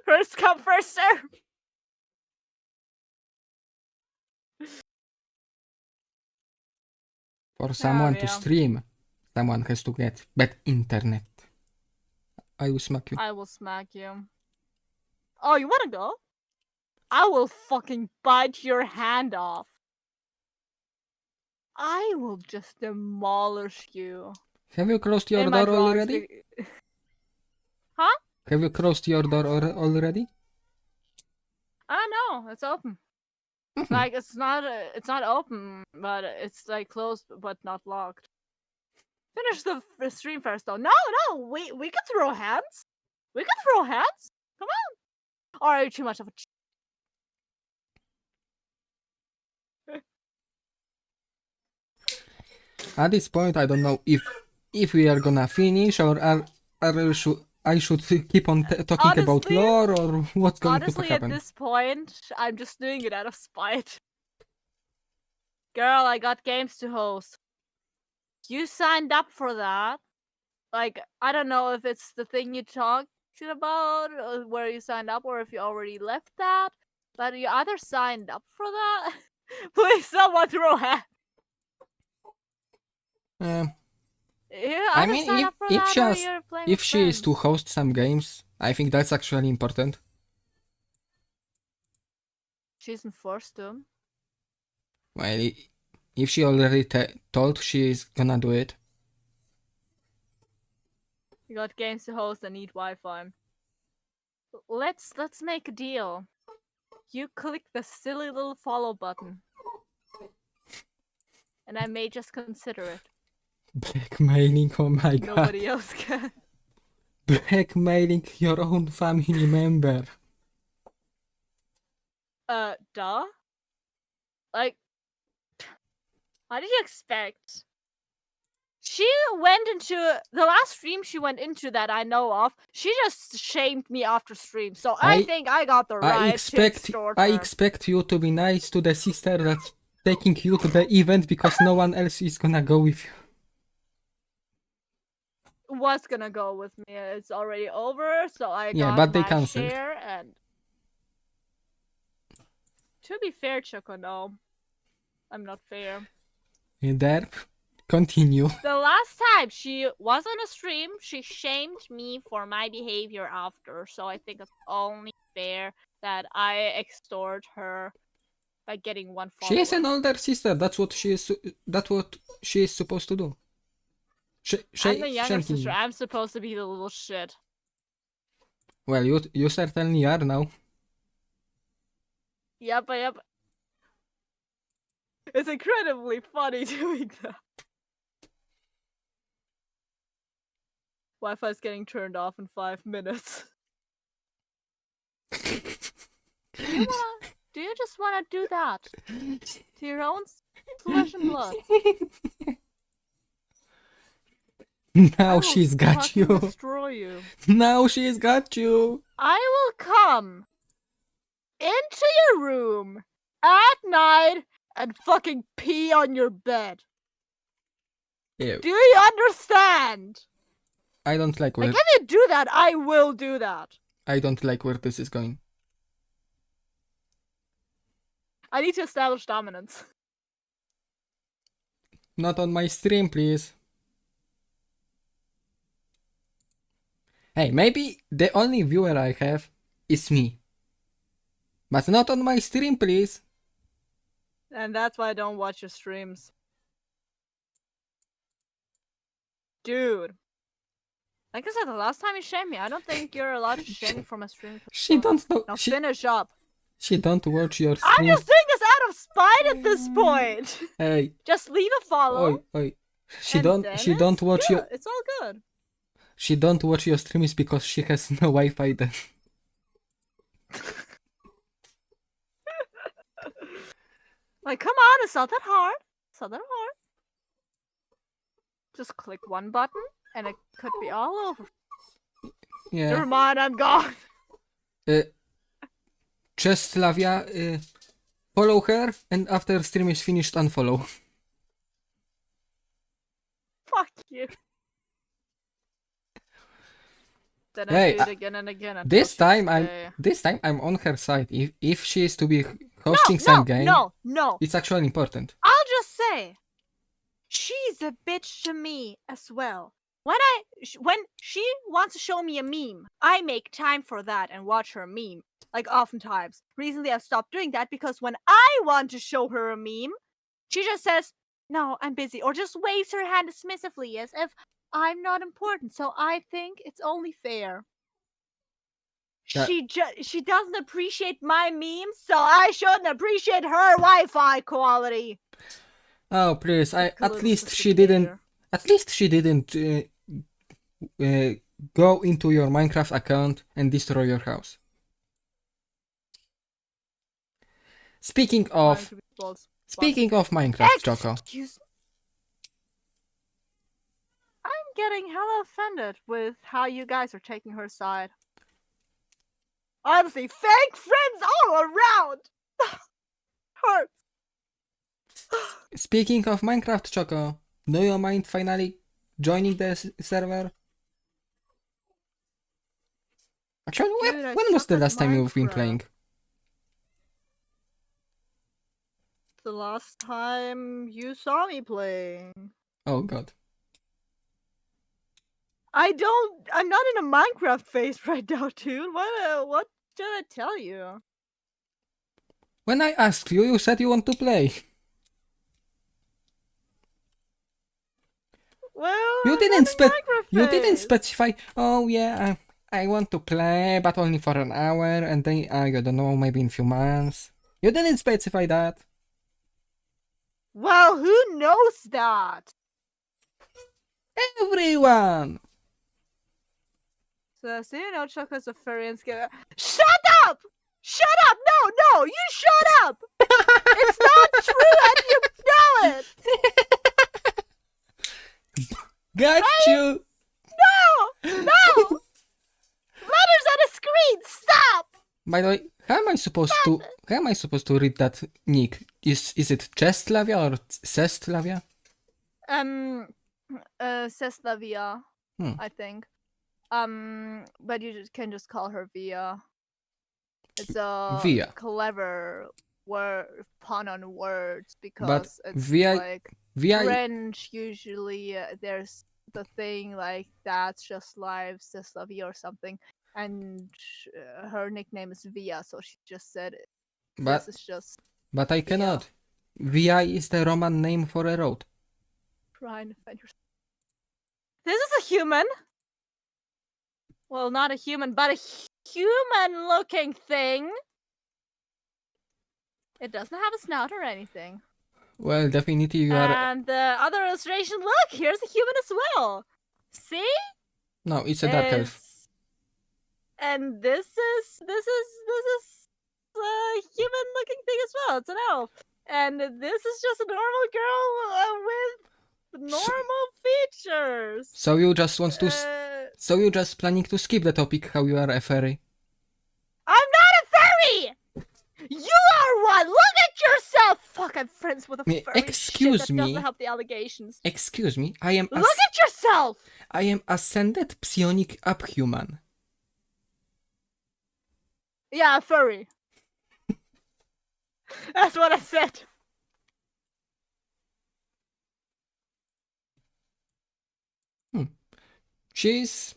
First come, first serve! For someone to stream, someone has to get bad internet. I will smack you. I will smack you. Oh, you wanna go? I will fucking bite your hand off. I will just demolish you. Have you closed your door already? Huh? Have you closed your door already? No, it's open. Like it's not open, but it's like closed but not locked. Finish the stream first, though. No, we can throw hands. We can throw hands. Come on. Or are you too much of a? At this point, I don't know if we are gonna finish or I should keep on talking about Honestly- lore or what's going to Honestly, at happen. this point, I'm just doing it out of spite. Girl, I got games to host. You signed up for that. Like, I don't know if it's the thing you talked about, where you signed up, or if you already left that. But you either signed up for that. Please, someone throw hands. You I either mean, sign up for that, or you're playing if with she is to friends. host some games, I think that's actually important. She isn't forced to. Well, if she already told she is gonna do it. You got games to host and need Wi-Fi. Let's make a deal. You click the silly little follow button, and I may just consider it. Blackmailing, oh my god. Nobody else can. Blackmailing your own family member. Duh? Like, what did you expect? She went into the last stream she went into that I know of. She just shamed me after stream, so I think I got the right to extort her. I expect you to be nice to the sister that's taking you to the event because no one else is gonna go with you. Was gonna go with me. It's already over, so I Yeah, got but they my cancelled. share. And to be fair, Choco, no, I'm not fair. There, continue. The last time she was on a stream, she shamed me for my behavior after. So I think it's only fair that I extort her by getting one follower. She is an older sister. That's what she is. That's what she is supposed to do. I'm the younger shanking sister. you. I'm supposed to be the little shit. Well, you certainly are now. Yep. It's incredibly funny doing that. Wi-Fi's getting turned off in 5 minutes. Do you just want to do that to your own flesh and blood? Now she's got you. Destroy you. Now she's got you. I will come into your room at night and fucking pee on your bed. Ew. Do you understand? I don't like where Like, if you do that, I will do that. I don't like where this is going. I need to establish dominance. Not on my stream, please. Hey, maybe the only viewer I have is me. But not on my stream, please. And that's why I don't watch your streams. Dude. Like I said, the last time you shamed me, I don't think you're allowed to shame me from a stream. She don't know. Now finish up. She don't watch your I'm stream. just doing this out of spite at this point. Hey. Just leave a follow. Oi. She and don't it's watch good. your It's all good. She don't watch your streams because she has no Wi-Fi then. Like, come on, it's not that hard. It's not that hard. Just click one button and it could be all over. Yeah. Never mind, I'm gone. Just Slavia, follow her and after stream is finished, unfollow. Fuck you. Then I Hey, do it again and again. until This she's time gay. I'm on her side. If she is to be hosting some game, No. it's actually important. I'll just say, she's a bitch to me as well. When she wants to show me a meme, I make time for that and watch her meme. Like, oftentimes. Recently, I've stopped doing that because when I want to show her a meme, she just says, "No, I'm busy," or just waves her hand dismissively as if I'm not important. So I think it's only fair. Yeah. She doesn't appreciate my memes, so I shouldn't appreciate her Wi-Fi quality. Oh please, Like a at little least sister she didn't. behavior. At least she didn't go into your Minecraft account and destroy your house. Speaking Trying of to be false. Minecraft, Choco. Excuse me. I'm getting hella offended with how you guys are taking her side. Honestly, fake friends all around. Hurts. Speaking of Minecraft, Choco, do you mind finally joining the server? Actually, Dude, I when was suck the at last time you've been Minecraft. playing? The last time you saw me playing. Oh god. I'm not in a Minecraft phase right now, dude. What should I tell you? When I asked you, you said you want to play. Well, You I'm didn't not in Minecraft you didn't phase. specify. Oh yeah, I want to play, but only for an hour, and then I don't know, maybe in a few months. You didn't specify that. Well, who knows that? Everyone. So you know, Choco's a furry and scared. Shut up! Shut up! No, you shut up! It's not true, and you know it. Got you. No! Letters on a screen. Stop! By the way, how am I supposed to read that nick? Is it Chestlavia or Sestlavia? Seslavia, Hmm. I think. But you can just call her Via. It's a Via. clever word pun on words But because it's Via like Via French. Usually, there's the thing like that's just live Seslavia or something, and her nickname is Via, so she just said but this is just but I cannot. Via is the Roman name for a road. trying to defend yourself. This is a human. Well, not a human, but a human-looking thing. It doesn't have a snout or anything. Well, definitely you are. And the other illustration, look, here's a human as well. See? No, it's a dark elf. And this is a human-looking thing as well. It's an elf. And this is just a normal girl with normal features. So you just want to. So you just planning to skip the topic how you are a fairy? I'm not a furry! You are one! Look at yourself! Fuck, I'm friends with a furry. Excuse Shit, that me. doesn't help the allegations. Excuse me, I am. Look at yourself! I am ascended psionic Abhuman. Yeah, a furry. That's what I said. She's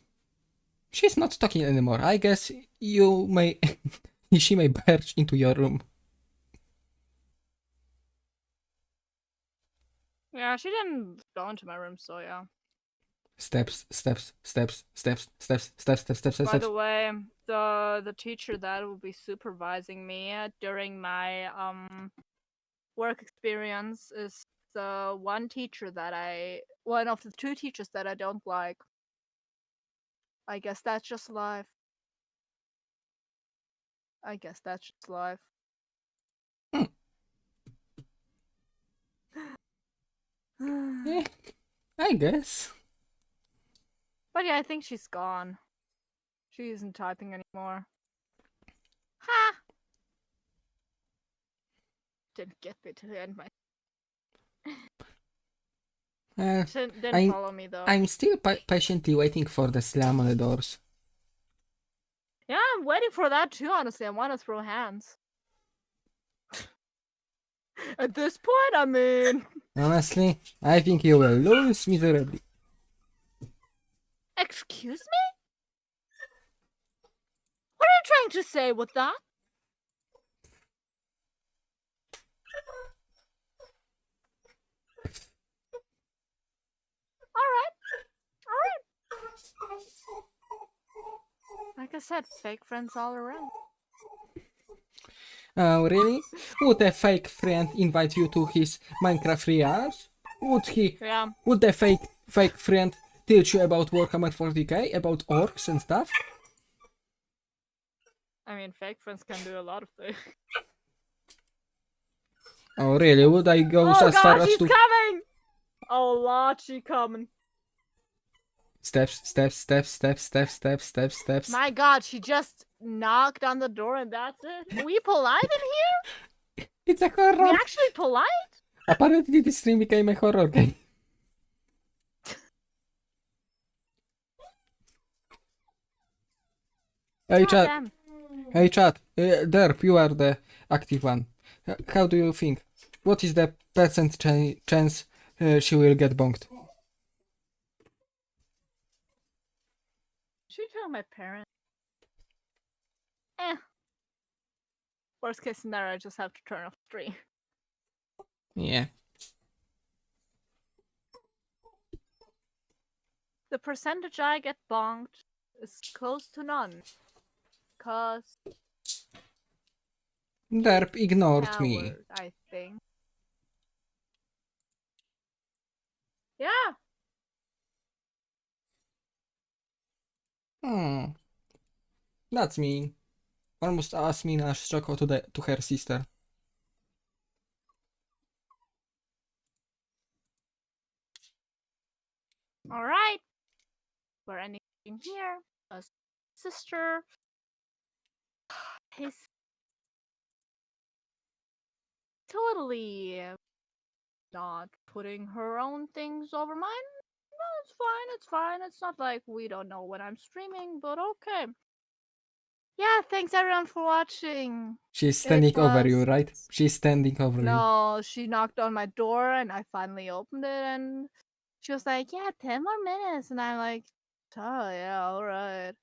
not talking anymore. I guess you may. She may barge into your room. Yeah, she didn't go into my room, so yeah. Steps. By the way, the teacher that will be supervising me during my work experience is the one of the two teachers that I don't like. I guess that's just life. Yeah, I guess. But yeah, I think she's gone. She isn't typing anymore. Ha! Didn't get me to the end. Didn't follow me though. I'm still patiently waiting for the slam on the doors. Yeah, I'm waiting for that too, honestly. I want to throw hands. At this point, I mean... Honestly, I think you will lose miserably. Excuse me? What are you trying to say with that? Alright. Like I said, fake friends all around. Oh, really? Would a fake friend invite you to his Minecraft free hours? Would he? Yeah. Would the fake fake friend teach you about Warhammer 40k, about orcs and stuff? I mean, fake friends can do a lot of things. Oh really? Would I go Oh as far god, as she's to coming! Oh lord, she coming. steps? My god, she just knocked on the door and that's it? Are we polite in here? It's a We horror. actually polite? Apparently, this stream became a horror game. Hey God chat, damn. hey chat. Derp, you are the active one. How do you think? What is the percent chance she will get bonked? Should tell my parents. Worst case scenario, I just have to turn off the stream. Yeah. The percentage I get bonked is close to none. Cause Derp ignored me. coward, I think. Yeah. Hmm. That's mean. Almost as mean as Choco to her sister. Alright. We're ending here. A sister is totally not putting her own things over mine. No, it's fine, it's fine. It's not like we don't know when I'm streaming, but okay. Yeah, thanks everyone for watching. She's standing over you, was- right? She's standing over you. No, she knocked on my door and I finally opened it and she was like, yeah, 10 more minutes. And I'm like, oh, yeah, alright.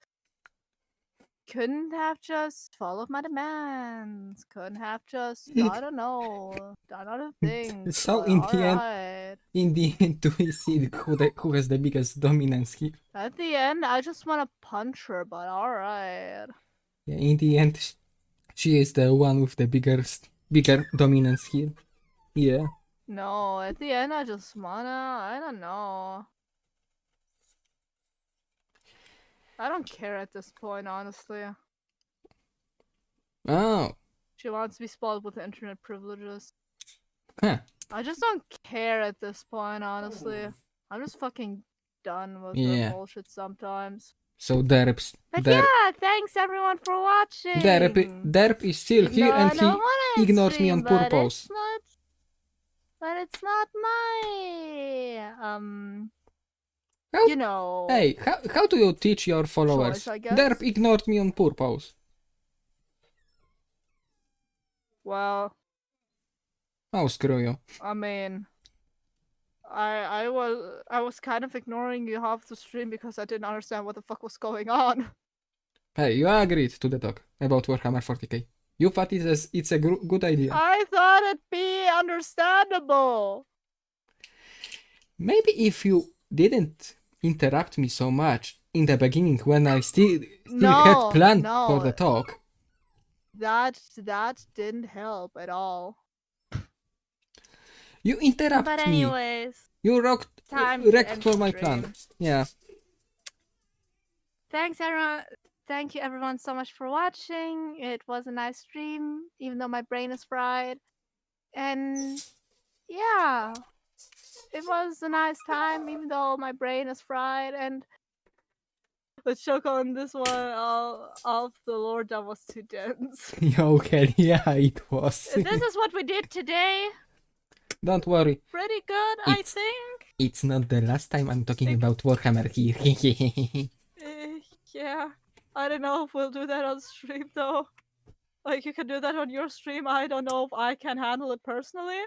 Couldn't have just followed my demands. Couldn't have just, I don't know, done other things. So But in the end, alright. do we see who has the biggest dominance here? At the end, I just want to punch her, but alright. Yeah, in the end, she is the one with the bigger dominance here. Yeah. No, at the end, I just wanna, I don't know. I don't care at this point, honestly. Oh. She wants to be spoiled with internet privileges. Huh. I just don't care at this point, honestly. I'm just fucking done with Yeah. her bullshit sometimes. So Derp, Yeah, thanks everyone for watching. Derp is still Even here though and I don't he wanna ignores me stream, on purpose. But it's not my How, you know. Hey, how do you teach your followers? Choice, I guess. Derp ignored me on purpose. Well, Oh, screw you. I mean, I was kind of ignoring you half the stream because I didn't understand what the fuck was going on. Hey, you agreed to the talk about Warhammer 40k. You thought it's a good idea. I thought it'd be understandable. Maybe if you didn't interrupt me so much in the beginning when I still had planned for the talk. That didn't help at all. You interrupt But me. anyways, You wrecked for my stream. plan. Yeah. Thanks everyone. Thank you everyone so much for watching. It was a nice stream, even though my brain is fried. And yeah, it was a nice time, even though my brain is fried. And let's choke on this one. Of the Lord, that was too dense. Okay, yeah, it was. This is what we did today. Don't worry. Pretty good, I think. It's not the last time I'm talking about Warhammer here. Yeah. I don't know if we'll do that on stream though. Like you can do that on your stream. I don't know if I can handle it personally.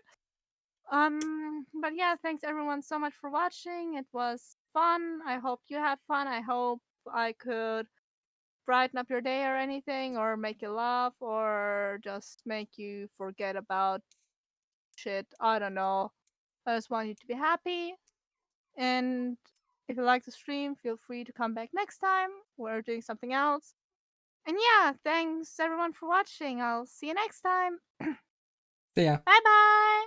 But yeah, thanks everyone so much for watching. It was fun. I hope you had fun. I hope I could brighten up your day or anything, or make you laugh, or just make you forget about shit. I don't know. I just want you to be happy. And if you like the stream, feel free to come back next time. We're doing something else. And yeah, thanks everyone for watching. I'll see you next time. See ya. Bye bye.